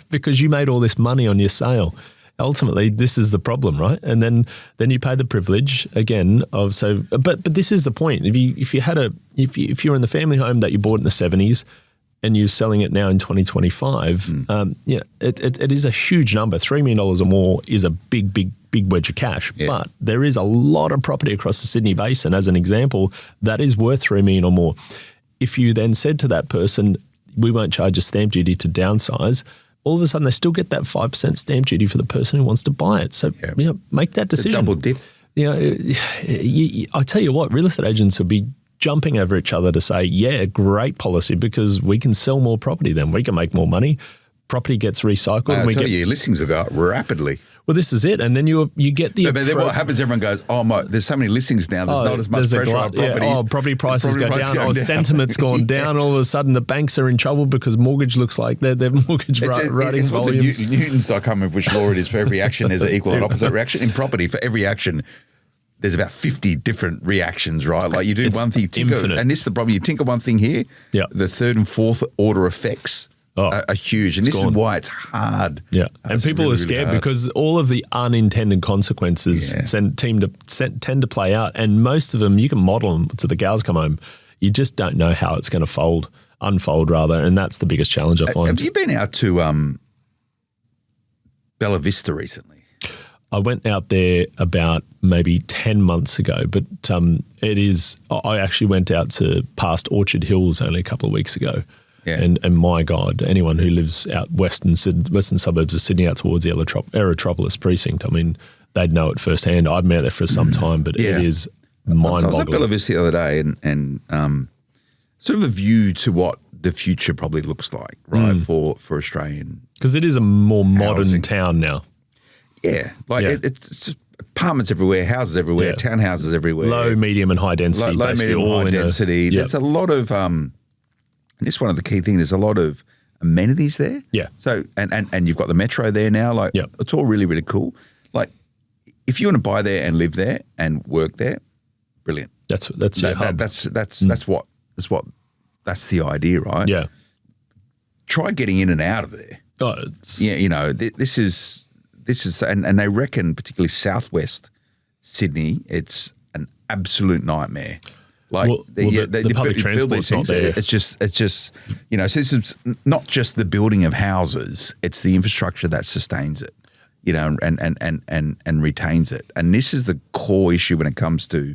Because you made all this money on your sale. Ultimately, this is the problem, right? And then you pay the privilege again of But this is the point. If you're in the family home that you bought in the 70s. And you're selling it now in 2025, it is a huge number. $3 million or more is a big wedge of cash. Yeah. But there is a lot of property across the Sydney Basin, as an example, that is worth $3 million or more. if you then said to that person, we won't charge a stamp duty to downsize, all of a sudden they still get that 5% stamp duty for the person who wants to buy it. So make that decision. Double dip. I tell you what, real estate agents will be jumping over each other to say, yeah, great policy, because we can sell more property then. We can make more money. Property gets recycled. I tell you, your listings will go up rapidly. Well, this is it. And then you get the... But then what happens, everyone goes, there's so many listings now, there's not as much pressure on properties. Property prices go down, sentiment's gone down. All of a sudden the banks are in trouble because mortgage looks like their mortgage writing volumes. Newton's, I can't remember which law it is, for every action there's an equal and opposite reaction. In property, for every action, there's about 50 different reactions, right? Like you do one thing, and this is the problem. You tinker one thing here, the third and fourth order effects are huge. And this is why it's hard. Yeah. And people really, are scared because all of the unintended consequences tend to play out. And most of them, you can model them to the cows come home. You just don't know how it's going to unfold rather. And that's the biggest challenge I find. Have you been out to Bella Vista recently? I went out there about maybe 10 months ago, but I actually went out to past Orchard Hills only a couple of weeks ago. Yeah. And my God, anyone who lives out western suburbs of Sydney out towards the Aerotropolis precinct, I mean, they'd know it firsthand. I've been out there for some time, but it is mind-boggling. I was at Bella Vista the other day and sort of a view to what the future probably looks like, right, for Australian. Because it is a more modern town now. Yeah, it's just apartments everywhere, houses everywhere, townhouses everywhere. Low, medium and high density. Low, medium and high density. There's a lot of, and this is one of the key things, there's a lot of amenities there. Yeah. So, and you've got the metro there now. Like, it's all really, really cool. Like, if you want to buy there and live there and work there, brilliant. That's your hub. That's the idea, right? Yeah. Try getting in and out of there. Oh, this is, and they reckon, particularly southwest Sydney, it's an absolute nightmare. Like the public transport's not there. It's just so this is not just the building of houses; it's the infrastructure that sustains it, and retains it. And this is the core issue when it comes to,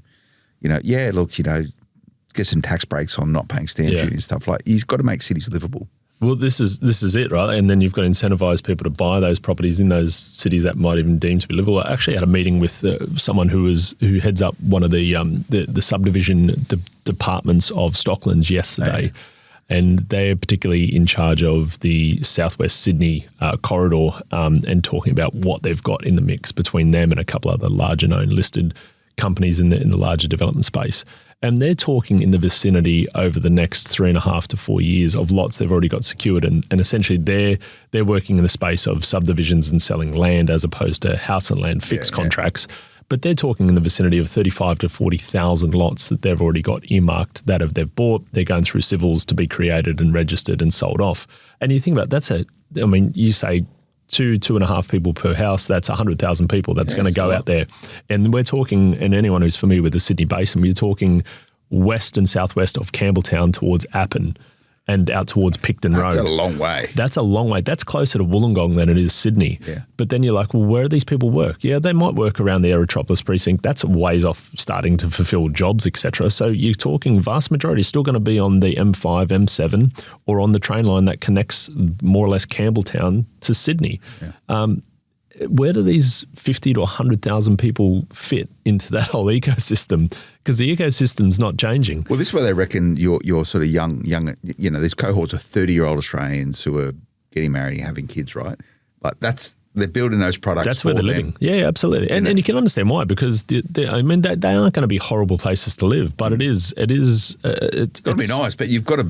get some tax breaks on not paying stamp duty and stuff like. You've got to make cities livable. Well, this is it, right? And then you've got to incentivize people to buy those properties in those cities that might even deem to be livable. I actually had a meeting with someone who heads up one of the subdivision departments of Stocklands yesterday, and they're particularly in charge of the southwest Sydney corridor and talking about what they've got in the mix between them and a couple other larger known listed companies in the larger development space. And they're talking in the vicinity over the next 3.5 to 4 years of lots they've already got secured. And essentially they're working in the space of subdivisions and selling land as opposed to house and land fixed contracts. But they're talking in the vicinity of 35 to 40,000 lots that they've already got earmarked that they've bought. They're going through civils to be created and registered and sold off. And you think about you say 2.5 people per house, that's 100,000 people that's going to go out there. And we're talking, and anyone who's familiar with the Sydney Basin, we're talking west and southwest of Campbelltown towards Appin and out towards Picton Road. That's a long way. That's a long way. That's closer to Wollongong than it is Sydney. Yeah. But then you're like, well, where do these people work? Yeah, they might work around the Aerotropolis precinct. That's a ways off starting to fulfill jobs, etc. So you're talking vast majority still going to be on the M5, M7 or on the train line that connects more or less Campbelltown to Sydney. Yeah. Where do these 50 to 100,000 people fit into that whole ecosystem? Because the ecosystem's not changing. Well, this is where they reckon you're sort of young, these cohorts of 30-year-old Australians who are getting married and having kids, right? Like they're building those products. That's where they're living. Yeah, absolutely. And you can understand why, because they aren't going to be horrible places to live, but it's got to be nice, but you've got to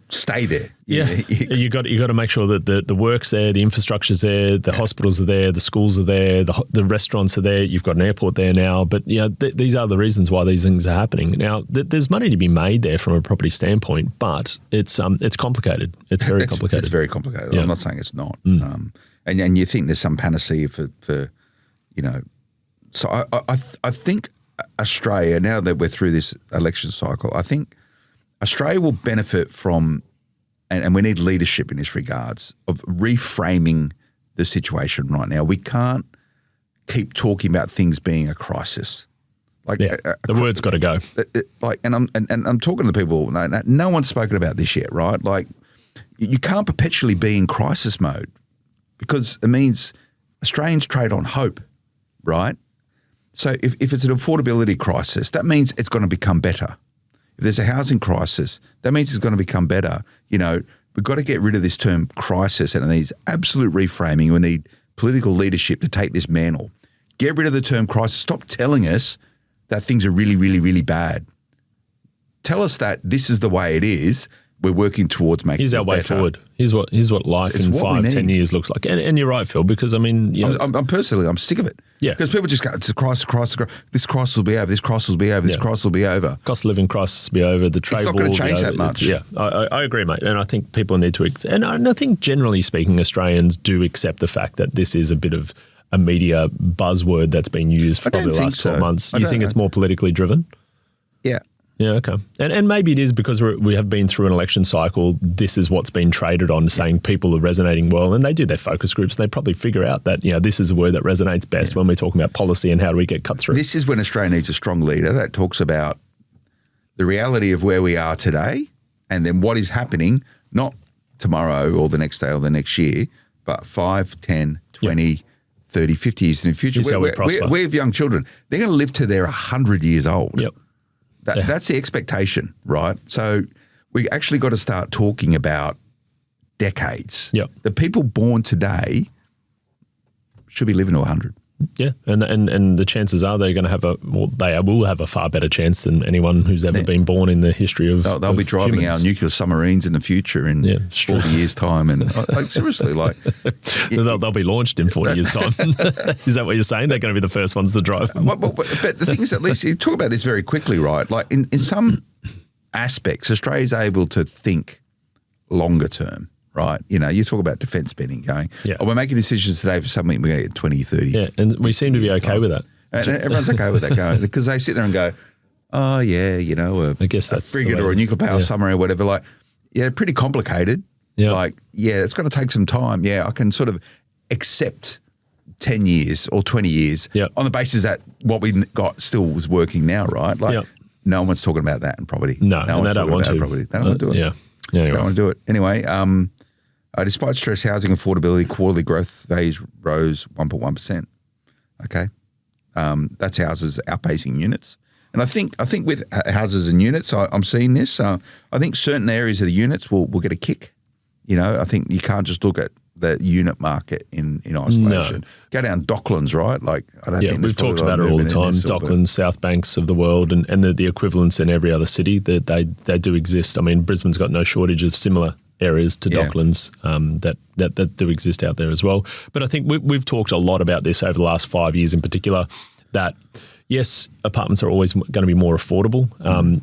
stay there. Yeah, you got to make sure that the work's there, the infrastructure's there, the hospitals are there, the schools are there, the restaurants are there. You've got an airport there now, but these are the reasons why these things are happening. Now, there's money to be made there from a property standpoint, but it's complicated. It's very complicated. It's very complicated. Yeah. I'm not saying it's not. And you think there's some panacea for so I think Australia, now that we're through this election cycle, I think Australia will benefit from, and we need leadership in this regards, of reframing the situation right now. We can't keep talking about things being a crisis. Like the word's got to go. And I'm talking to people. No one's spoken about this yet, right? Like, you can't perpetually be in crisis mode because it means Australians trade on hope, right? So if it's an affordability crisis, that means it's going to become better. If there's a housing crisis, that means it's going to become better. You know, we've got to get rid of this term crisis, and it needs absolute reframing. We need political leadership to take this mantle. Get rid of the term crisis. Stop telling us that things are really, really, really bad. Tell us that this is the way it is. We're working towards making it better. Here's our way forward. Here's what life in 5-10 years looks like. And you're right, Phil, because I mean, you know, I'm sick of it. Yeah. Because people just go, it's a crisis. This crisis will be over. This crisis will be over. This crisis will be over. Cost of living crisis will be over. The trade war will be over. It's not going to change that much. Yeah, I agree, mate. And I think people need to, and I think generally speaking, Australians do accept the fact that this is a bit of a media buzzword that's been used for probably the last 12 months. You think it's more politically driven? Yeah. Yeah, okay. And maybe it is because we have been through an election cycle. This is what's been traded on, saying people are resonating well, and they do their focus groups. And they probably figure out that, you know, this is a word that resonates best when we're talking about policy and how do we get cut through. This is when Australia needs a strong leader that talks about the reality of where we are today and then what is happening, not tomorrow or the next day or the next year, but 5, 10, 20, 30, 50 years in the future. We have young children. They're going to live till they're 100 years old. Yep. That's the expectation, right? So we actually got to start talking about decades. Yep. The people born today should be living to 100. Yeah, and the chances are they will have a far better chance than anyone who's ever been born in the history of They'll be driving humans. our nuclear submarines in the future in 40 years' time. And like seriously, like they'll be launched in 40 years' time. Is that what you're saying? They're going to be the first ones to drive them? But the thing is, at least you talk about this very quickly, right? Like in some aspects, Australia's able to think longer term. Right, you know, you talk about defence spending going, we're making decisions today for something we're going to get 20, 30. Yeah, and we seem to be okay with that. And everyone's okay with that going, because they sit there and go, oh, yeah, you know, I guess that's a frigate or a nuclear power submarine or whatever. Like, yeah, pretty complicated. Yeah. Like, yeah, it's going to take some time. Yeah, I can sort of accept 10 years or 20 years on the basis that what we got still was working now, right? Like, no one's talking about that in property. No and they don't want to. They don't want to do it. Yeah, they don't want to do it. Anyway, despite stress, housing affordability, quarterly growth values rose 1.1%. Okay, that's houses outpacing units, and I think with houses and units, I'm seeing this. I think certain areas of the units will get a kick. You know, I think you can't just look at the unit market in isolation. No. Go down Docklands, right? Like, I don't think we've talked about it all the time. Docklands, South Banks of the world, and the equivalents in every other city that they do exist. I mean, Brisbane's got no shortage of similar areas to Docklands that do exist out there as well. But I think we've talked a lot about this over the last 5 years in particular, that yes, apartments are always going to be more affordable. And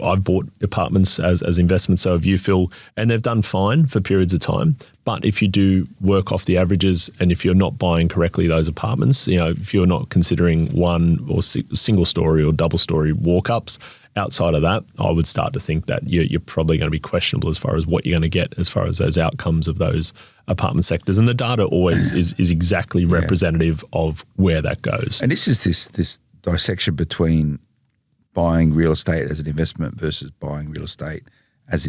I've bought apartments as investments, so have you, Phil, and they've done fine for periods of time. But if you do work off the averages, and if you're not buying correctly those apartments, you know, if you're not considering one or single story or double story walk-ups, outside of that, I would start to think that you're probably going to be questionable as far as what you're going to get as far as those outcomes of those apartment sectors. And the data always is exactly representative of where that goes. And this is this dissection between buying real estate as an investment versus buying real estate as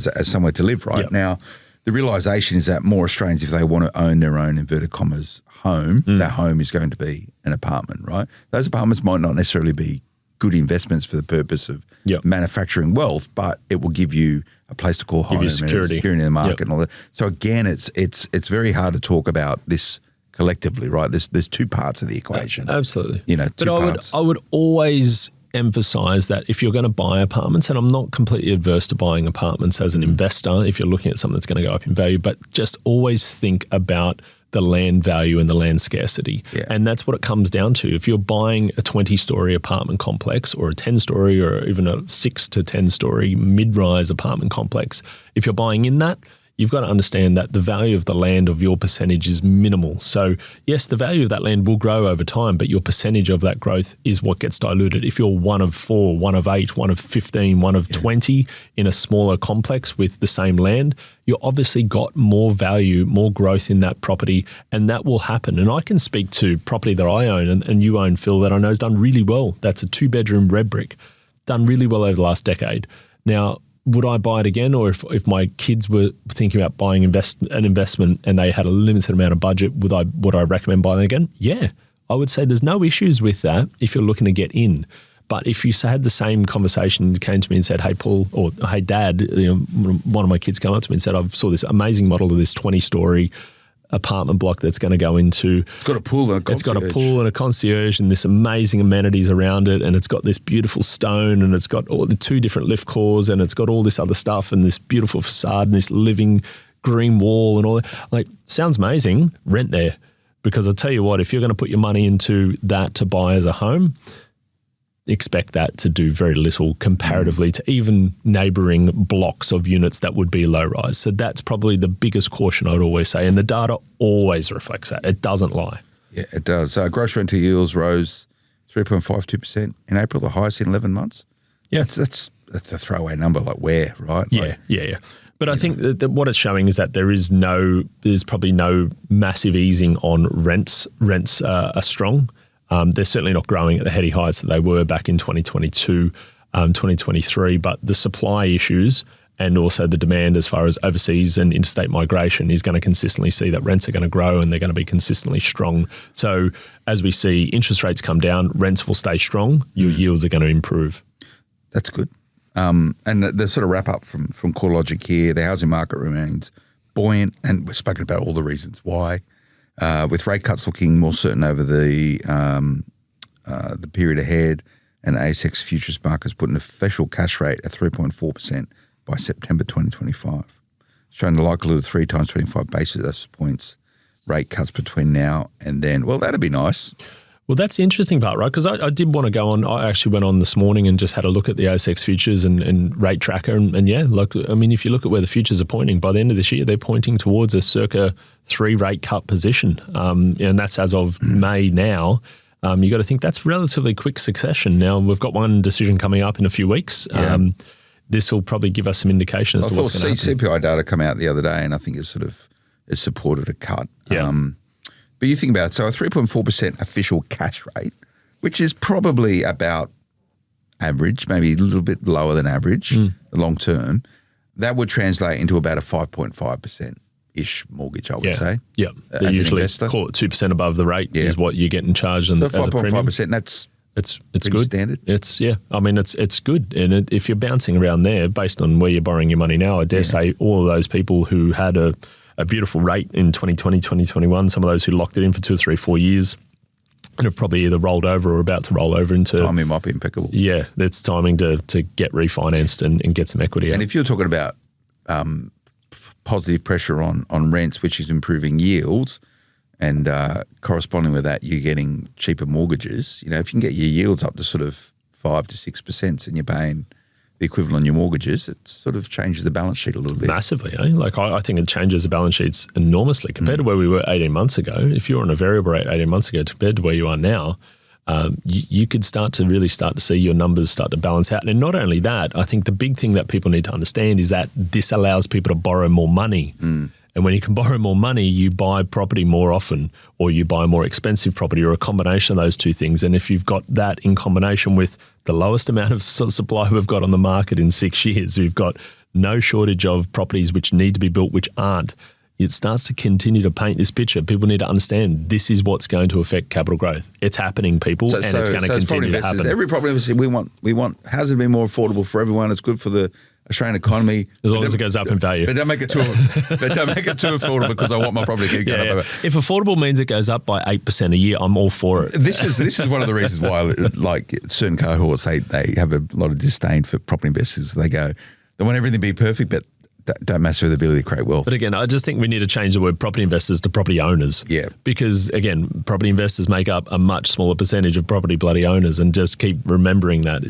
as somewhere to live, right? Yep. Now, the realisation is that more Australians, if they want to own their own, inverted commas, home, that home is going to be an apartment, right? Those apartments might not necessarily be good investments for the purpose of manufacturing wealth, but it will give you a place to call home, give you security in the market and all that. So again, it's very hard to talk about this collectively, right? There's two parts of the equation. Absolutely. You know, two parts. I would always emphasize that if you're going to buy apartments, and I'm not completely adverse to buying apartments as an investor, if you're looking at something that's going to go up in value, but just always think about the land value and the land scarcity. Yeah. And that's what it comes down to. If you're buying a 20-story apartment complex or a 10-story or even a 6 to 10-story mid-rise apartment complex, if you're buying in that, you've got to understand that the value of the land of your percentage is minimal. So yes, the value of that land will grow over time, but your percentage of that growth is what gets diluted. If you're 1 of 4, 1 of 8, 1 of 15, 1 of 20 in a smaller complex with the same land, you obviously got more value, more growth in that property, and that will happen. And I can speak to property that I own and you own, Phil, that I know has done really well. That's a 2-bedroom red brick, done really well over the last decade. Now, would I buy it again? Or if my kids were thinking about buying an investment and they had a limited amount of budget, would I recommend buying it again? Yeah, I would say there's no issues with that if you're looking to get in. But if you had the same conversation, came to me and said, hey, Paul, or hey, Dad, one of my kids came up to me and said, I saw this amazing model of this 20-story apartment block that's going to go into. It's got a pool and a concierge. It's got a pool and a concierge and this amazing amenities around it, and it's got this beautiful stone, and it's got all the 2 different lift cores, and it's got all this other stuff and this beautiful facade and this living green wall and all that. Like, sounds amazing. Rent there. Because I'll tell you what, if you're going to put your money into that to buy as a home, expect that to do very little comparatively to even neighbouring blocks of units that would be low rise. So that's probably the biggest caution I'd always say. And the data always reflects that. It doesn't lie. Yeah, it does. Gross rental yields rose 3.52% in April, the highest in 11 months. Yeah. That's a throwaway number, like where, right? Yeah. But I think that what it's showing is that there's probably no massive easing on rents. Rents are strong. They're certainly not growing at the heady heights that they were back in 2022, 2023, but the supply issues and also the demand as far as overseas and interstate migration is going to consistently see that rents are going to grow and they're going to be consistently strong. So as we see interest rates come down, rents will stay strong, your yields are going to improve. That's good. And the sort of wrap up from CoreLogic here, the housing market remains buoyant, and we've spoken about all the reasons why. With rate cuts looking more certain over the period ahead, and ASX futures markets put an official cash rate at 3.4% by September 2025, showing the likelihood of 3 times 25 basis points rate cuts between now and then. Well, that'd be nice. Well, that's the interesting part, right? Because I did want to go on. I actually went on this morning and just had a look at the ASX futures and rate tracker. And yeah, look, I mean, if you look at where the futures are pointing, by the end of this year, they're pointing towards a circa 3 rate cut position. And that's as of May now. You got to think that's relatively quick succession. Now, we've got one decision coming up in a few weeks. Yeah. This will probably give us some indication as to what's going to happen. CPI data come out the other day, and I think it's supported a cut. Yeah. But you think about it, so a 3.4% official cash rate, which is probably about average, maybe a little bit lower than average, long term, that would translate into about a 5.5%-ish mortgage, I would say. Yeah, they usually call it 2% above the rate is what you're getting charged. So 5.5%, that's it's good. Standard. I mean, it's good. And if you're bouncing around there based on where you're borrowing your money now, I dare say all of those people who had a beautiful rate in 2020, 2021, some of those who locked it in for 2 or 3, 4 years and have probably either rolled over or about to roll over into... Timing might be impeccable. Yeah, it's timing to get refinanced and get some equity out. And if you're talking about positive pressure on rents, which is improving yields, and corresponding with that, you're getting cheaper mortgages. If you can get your yields up to sort of 5 to 6% and you're paying the equivalent on your mortgages, it sort of changes the balance sheet a little bit. Massively, eh? Like I think it changes the balance sheets enormously compared to where we were 18 months ago. If you're on a variable rate 18 months ago compared to where you are now, you could start to see your numbers start to balance out. And not only that, I think the big thing that people need to understand is that this allows people to borrow more money. And when you can borrow more money, you buy property more often, or you buy more expensive property, or a combination of those two things. And if you've got that in combination with the lowest amount of supply we've got on the market in 6 years, we've got no shortage of properties which need to be built, which aren't. It starts to continue to paint this picture. People need to understand this is what's going to affect capital growth. It's happening, people, and it's going to continue to happen. Every property investor, we want housing to be more affordable for everyone. It's good for the Australian economy, as long as it goes up in value. But don't make it too affordable, because I want my property to go up. If affordable means it goes up by 8% a year, I'm all for it. This is one of the reasons why, like certain cohorts, they have a lot of disdain for property investors. They want everything to be perfect, but don't mess with the ability to create wealth. But again, I just think we need to change the word property investors to property owners. Yeah. Because again, property investors make up a much smaller percentage of property bloody owners, and just keep remembering that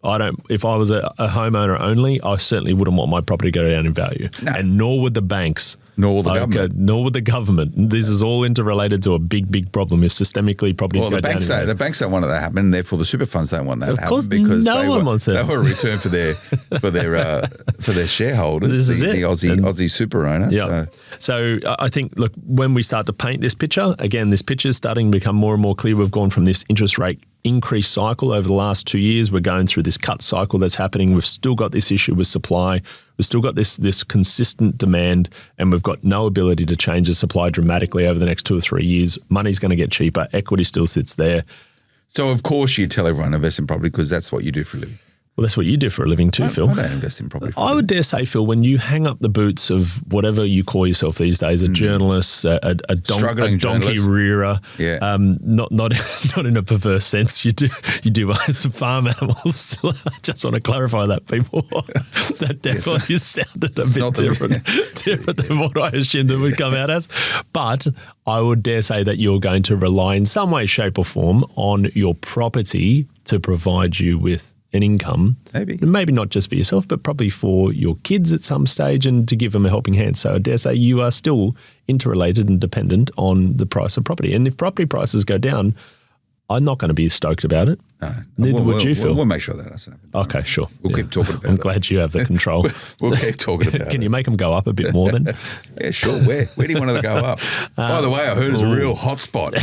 If I was a homeowner only, I certainly wouldn't want my property to go down in value. No. And nor would the banks. Nor the government. Nor would the government. This is all interrelated to a big, big problem. If systemically properties go down in value. The banks don't want that to happen, therefore the super funds don't want that to happen. Of course, because no one wants that. They want a return for their shareholders, the Aussie super owner. Yeah. So I think, look, when we start to paint this picture, again, this picture is starting to become more and more clear. We've gone from this interest rate increase cycle over the last 2 years. We're going through this cut cycle that's happening. We've still got this issue with supply. We've still got this consistent demand, and we've got no ability to change the supply dramatically over the next 2 or 3 years. Money's going to get cheaper. Equity still sits there. So, of course, you tell everyone to invest in property because that's what you do for a living. Well, that's what you do for a living too, Phil. I don't invest in property. I would dare say, Phil, when you hang up the boots of whatever you call yourself these days, a journalist, a donkey rearer, not in a perverse sense. You do own some farm animals. I just want to clarify that, people. That definitely sounded a bit different than what I assumed it would come out as. But I would dare say that you're going to rely in some way, shape or form on your property to provide you with an income, maybe not just for yourself, but probably for your kids at some stage, and to give them a helping hand. So I dare say you are still interrelated and dependent on the price of property. And if property prices go down, I'm not going to be stoked about it. No. Neither would you, Phil. We'll make sure that doesn't happen. Okay, sure. We'll keep talking about it. I'm glad you have the control. We'll keep talking about it. Can you make them go up a bit more then? Yeah, sure. Where do you want them to go up? By the way, I heard it's a real hot spot.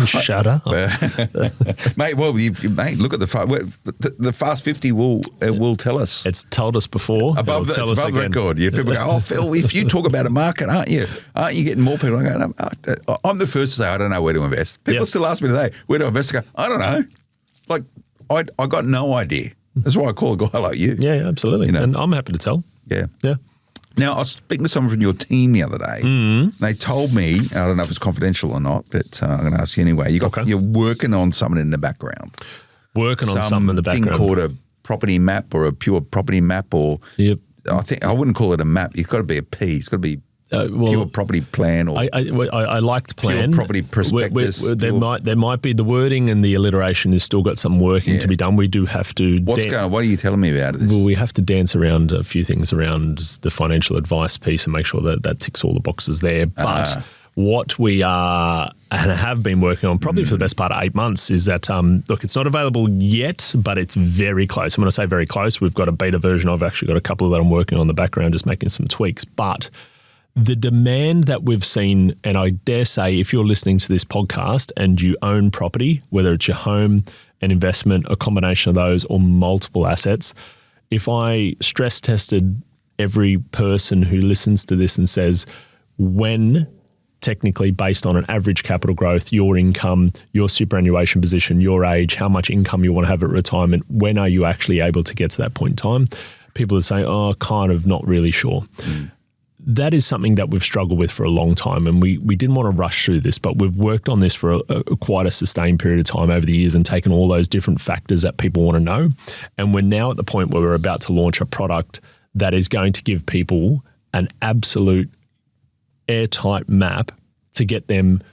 Shut up. Mate, look at the Fast 50 will tell us. It's told us before. Above the record. Yeah, people go, oh, Phil, if you talk about a market, aren't you getting more people? I'm the first to say I don't know where to invest. People still ask me today, where do I invest? I go, I don't know. Like, I got no idea. That's why I call a guy like you. Yeah, absolutely. And I'm happy to tell. Yeah. Yeah. Now, I was speaking to someone from your team the other day. And they told me, I don't know if it's confidential or not, but I'm going to ask you anyway. You're working on something in the background. Working on something in the background. Something called a property map or a pure property map, or I wouldn't call it a map. It's got to be a P. It's got to be pure property plan, or I liked plan. Pure property prospectus. There might be the wording and the alliteration has still got some working to be done. We do have to. What are you telling me about this? Well, we have to dance around a few things around the financial advice piece and make sure that ticks all the boxes there. But what we are and have been working on probably for the best part of 8 months is that, look, it's not available yet, but it's very close. And when I say very close, we've got a beta version. I've actually got a couple that I'm working on in the background, just making some tweaks. But the demand that we've seen, and I dare say if you're listening to this podcast and you own property, whether it's your home, an investment, a combination of those, or multiple assets, if I stress tested every person who listens to this and says, when technically based on an average capital growth, your income, your superannuation position, your age, how much income you want to have at retirement, when are you actually able to get to that point in time? People are saying, kind of not really sure. That is something that we've struggled with for a long time, and we didn't want to rush through this, but we've worked on this for quite a sustained period of time over the years and taken all those different factors that people want to know. And we're now at the point where we're about to launch a product that is going to give people an absolute airtight map to get them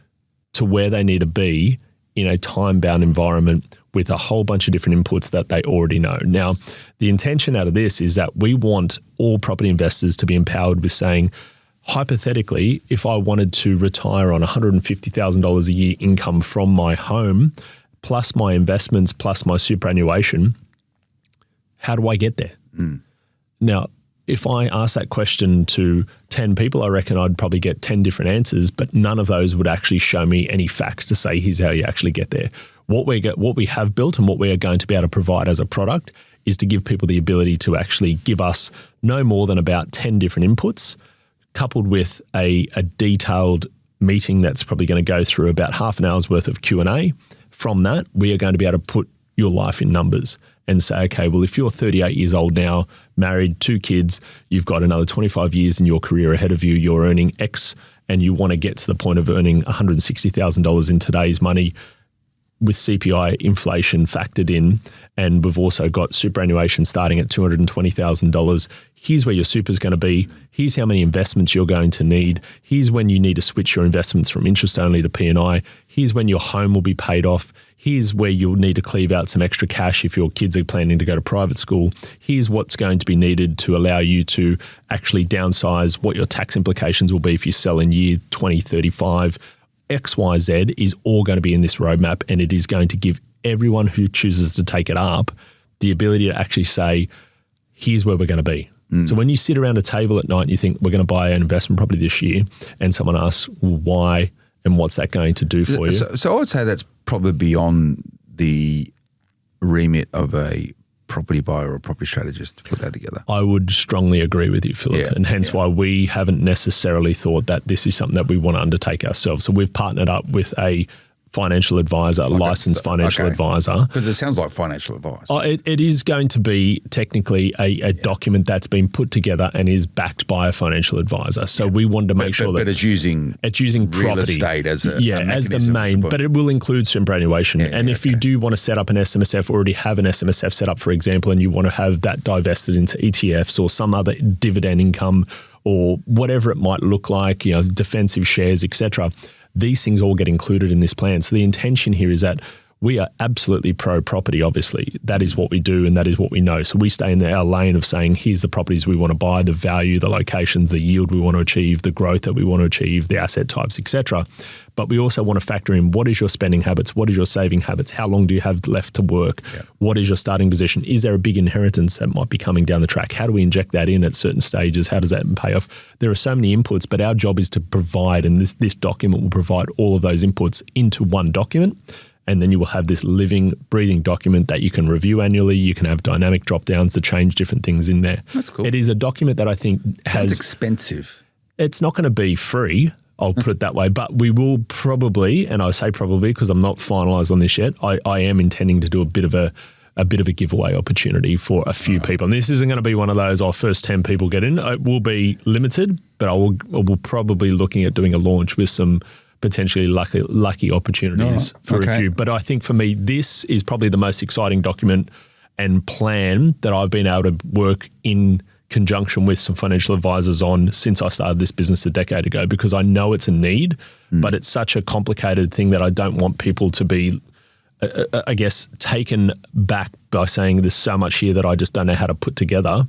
to where they need to be in a time-bound environment with a whole bunch of different inputs that they already know. Now, the intention out of this is that we want all property investors to be empowered with saying, hypothetically, if I wanted to retire on $150,000 a year income from my home, plus my investments, plus my superannuation, how do I get there? Now, if I ask that question to 10 people, I reckon I'd probably get 10 different answers, but none of those would actually show me any facts to say, here's how you actually get there. What we have built and what we are going to be able to provide as a product is to give people the ability to actually give us no more than about 10 different inputs, coupled with a detailed meeting that's probably going to go through about half an hour's worth of Q&A. From that, we are going to be able to put your life in numbers and say, okay, well, if you're 38 years old now, married, 2 kids, you've got another 25 years in your career ahead of you, you're earning X, and you want to get to the point of earning $160,000 in today's money with CPI inflation factored in, and we've also got superannuation starting at $220,000. Here's where your super's going to be. Here's how many investments you're going to need. Here's when you need to switch your investments from interest only to P&I. Here's when your home will be paid off. Here's where you'll need to cleave out some extra cash if your kids are planning to go to private school. Here's what's going to be needed to allow you to actually downsize, what your tax implications will be if you sell in year 20, 35. X, Y, Z is all going to be in this roadmap, and it is going to give everyone who chooses to take it up the ability to actually say, here's where we're going to be. So when you sit around a table at night and you think we're going to buy an investment property this year, and someone asks, well, why and what's that going to do for you? So I would say that's probably beyond the remit of a property buyer or property strategist to put that together. I would strongly agree with you, Philip, and hence why we haven't necessarily thought that this is something that we want to undertake ourselves. So we've partnered up with a financial advisor, a licensed financial advisor. Because it sounds like financial advice. It is going to be technically a document that's been put together and is backed by a financial advisor. So we wanted to make sure that it's using real property, estate as a as the main, but it will include superannuation. And if you do want to set up an SMSF, already have an SMSF set up, for example, and you want to have that divested into ETFs or some other dividend income or whatever it might look like, defensive shares, etc. These things all get included in this plan. So the intention here is that we are absolutely pro-property, obviously. That is what we do and that is what we know. So we stay in our lane of saying, here's the properties we want to buy, the value, the locations, the yield we want to achieve, the growth that we want to achieve, the asset types, etc. But we also want to factor in, what is your spending habits? What is your saving habits? How long do you have left to work? What is your starting position? Is there a big inheritance that might be coming down the track? How do we inject that in at certain stages? How does that pay off? There are so many inputs, but our job is to provide, and this document will provide all of those inputs into one document. And then you will have this living, breathing document that you can review annually. You can have dynamic drop downs to change different things in there. That's cool. It is a document that I think sounds expensive. It's not going to be free, I'll put it that way, but we will probably, and I say probably because I'm not finalised on this yet, I am intending to do a bit of a giveaway opportunity for a few people. And this isn't going to be one of those, first 10 people get in. It will be limited, but I will probably looking at doing a launch with some potentially lucky opportunities for a few. But I think for me, this is probably the most exciting document and plan that I've been able to work in conjunction with some financial advisors on since I started this business a decade ago, because I know it's a need, but it's such a complicated thing that I don't want people to be, I guess, taken back by saying there's so much here that I just don't know how to put together.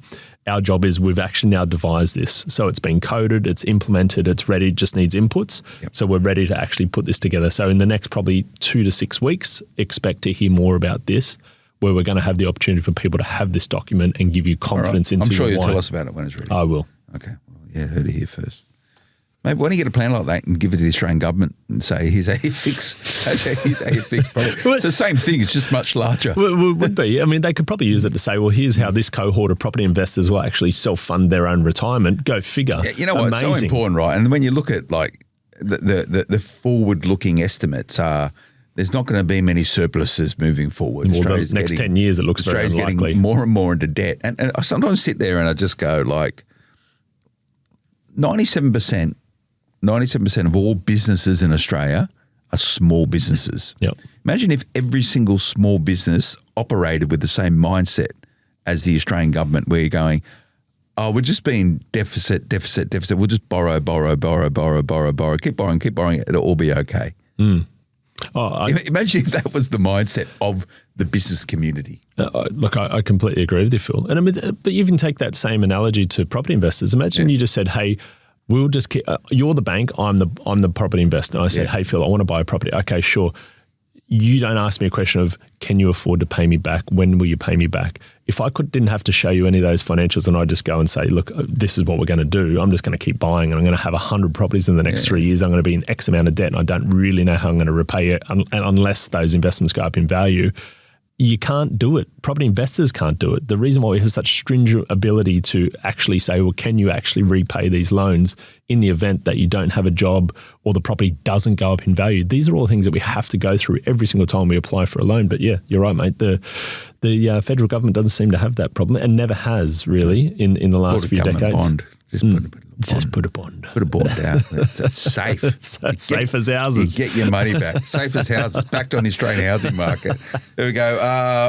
Our job is we've actually now devised this. So it's been coded, it's implemented, it's ready, just needs inputs. So we're ready to actually put this together. So in the next probably 2 to 6 weeks, expect to hear more about this, where we're going to have the opportunity for people to have this document and give you confidence into I'm sure you'll why. tell us about it when it's ready. I will. Okay. Well, heard it here first. Maybe why don't you get a plan like that and give it to the Australian government and say, here's a fixed product. It's the same thing, it's just much larger. Well, would be. I mean, they could probably use it to say, well, here's how this cohort of property investors will actually self-fund their own retirement. Go figure. Yeah, you know what? It's so important, right? And when you look at like the forward-looking estimates are, there's not going to be many surpluses moving forward. Well, the next 10 years, it looks very unlikely. Australia's getting more and more into debt. And I sometimes sit there and I just go like 97% of all businesses in Australia are small businesses. Imagine if every single small business operated with the same mindset as the Australian government, where you're going, we're just being deficit. We'll just borrow, keep borrowing, it'll all be okay. Imagine if that was the mindset of the business community. Look, I completely agree with you, Phil. And I mean, but you even take that same analogy to property investors. Imagine you just said, hey, we'll just you're the bank, I'm the property investor. And I said, hey, Phil, I want to buy a property. Okay, sure. You don't ask me a question of, can you afford to pay me back? When will you pay me back? If I didn't have to show you any of those financials and I just go and say, look, this is what we're going to do. I'm just going to keep buying and I'm going to have 100 properties in the next 3 years. I'm going to be in X amount of debt and I don't really know how I'm going to repay it unless those investments go up in value. You can't do it. Property investors can't do it. The reason why we have such stringent ability to actually say, well, can you actually repay these loans in the event that you don't have a job or the property doesn't go up in value? These are all things that we have to go through every single time we apply for a loan. But yeah, you're right, mate. The federal government doesn't seem to have that problem and never has really in the last few decades. Bond. Just put a bit of Just put a bond. Put a bond down. It's safe. It's safe as houses. You get your money back. Safe as houses. Backed on the Australian housing market. There we go.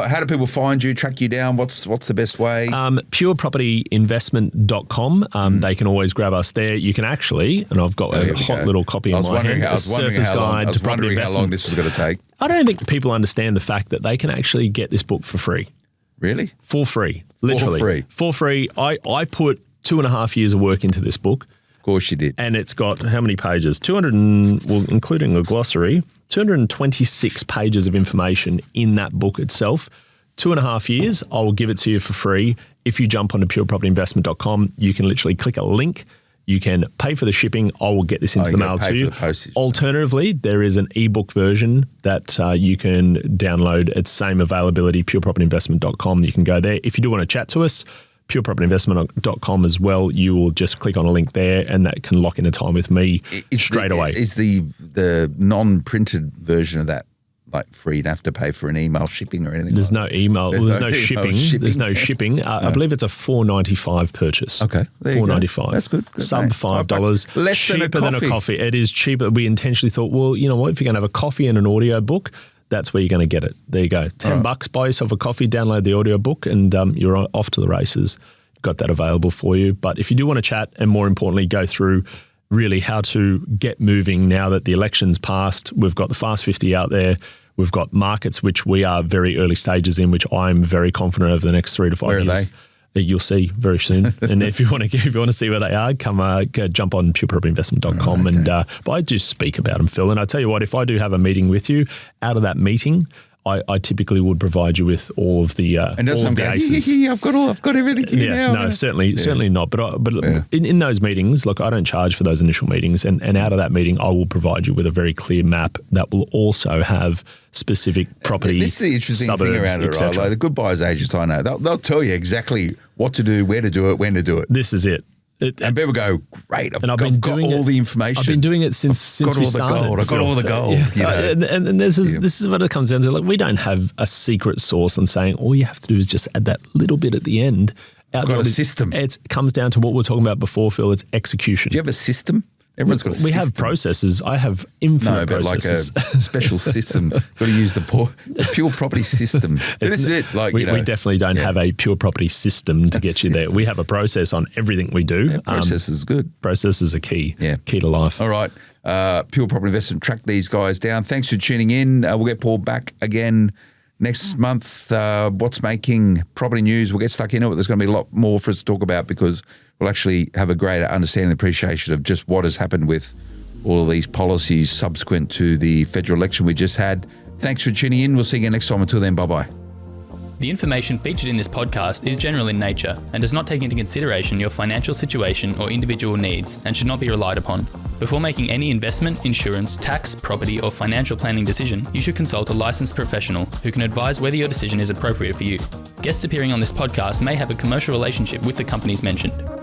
How do people find you, track you down? What's the best way? Purepropertyinvestment.com. They can always grab us there. You can actually, and I've got a hot little copy in my hand. I was wondering how long this was going to take. I don't think people understand the fact that they can actually get this book for free. Really? For free. Literally. For free. I put 2.5 years of work into this book. Of course you did. And it's got how many pages? Including a glossary, 226 pages of information in that book itself. 2.5 years, I will give it to you for free. If you jump onto purepropertyinvestment.com, you can literally click a link. You can pay for the shipping. I will get this into the mail to you. Alternatively, there is an ebook version that you can download. It's the same availability, purepropertyinvestment.com. You can go there. If you do want to chat to us, purepropertyinvestment.com as well. You will just click on a link there and that can lock in a time with me straight away. Is the non-printed version of that like free? You don't have to pay for an email shipping or anything. There's no email. There's no shipping. There's no shipping. I believe it's a $4.95 purchase. Okay, there you $4.95. Go. That's good. Sub $5. Less cheaper than a coffee. It is cheaper. We intentionally thought, well, you know what? If you're going to have a coffee and an audio book, that's where you're going to get it. There you go. $10, buy yourself a coffee, download the audio book, and you're off to the races. Got that available for you. But if you do want to chat and more importantly, go through really how to get moving now that the election's passed, we've got the Fast 50 out there. We've got markets which we are very early stages in, which I'm very confident over the next 3 to 5 years. Where are they? You'll see very soon. And if you want to see where they are, come jump on purepropertyinvestment.com. Okay. But I do speak about them, Phil. And I tell you what, if I do have a meeting with you, out of that meeting, I typically would provide you with all of the aces. I've got everything here now. No, certainly not. But in those meetings, look, I don't charge for those initial meetings, and out of that meeting, I will provide you with a very clear map that will also have specific property. This is the interesting thing around it, right? Like the good buyers agents I know, they'll tell you exactly what to do, where to do it, when to do it. This is it. And people go, great, I've got all the information. I've been doing it since we started. I've got all the gold. Yeah. You know. And this is what it comes down to. Like, we don't have a secret sauce and saying all you have to do is just add that little bit at the end. Got a system. It comes down to what we were talking about before, Phil. It's execution. Do you have a system? Everyone's got a system. We have processes. I have infinite processes. Like a special system. Got to use the pure property system. This is it. Like, we definitely don't have a pure property system to get you there. We have a process on everything we do. Yeah, process is good. Processes are key. Yeah. Key to life. All right. Pure Property Investment, track these guys down. Thanks for tuning in. We'll get Paul back again next month. What's making property news? We'll get stuck into it. There's going to be a lot more for us to talk about because we'll actually have a greater understanding and appreciation of just what has happened with all of these policies subsequent to the federal election we just had. Thanks for tuning in. We'll see you again next time. Until then, bye-bye. The information featured in this podcast is general in nature and does not take into consideration your financial situation or individual needs and should not be relied upon. Before making any investment, insurance, tax, property or financial planning decision, you should consult a licensed professional who can advise whether your decision is appropriate for you. Guests appearing on this podcast may have a commercial relationship with the companies mentioned.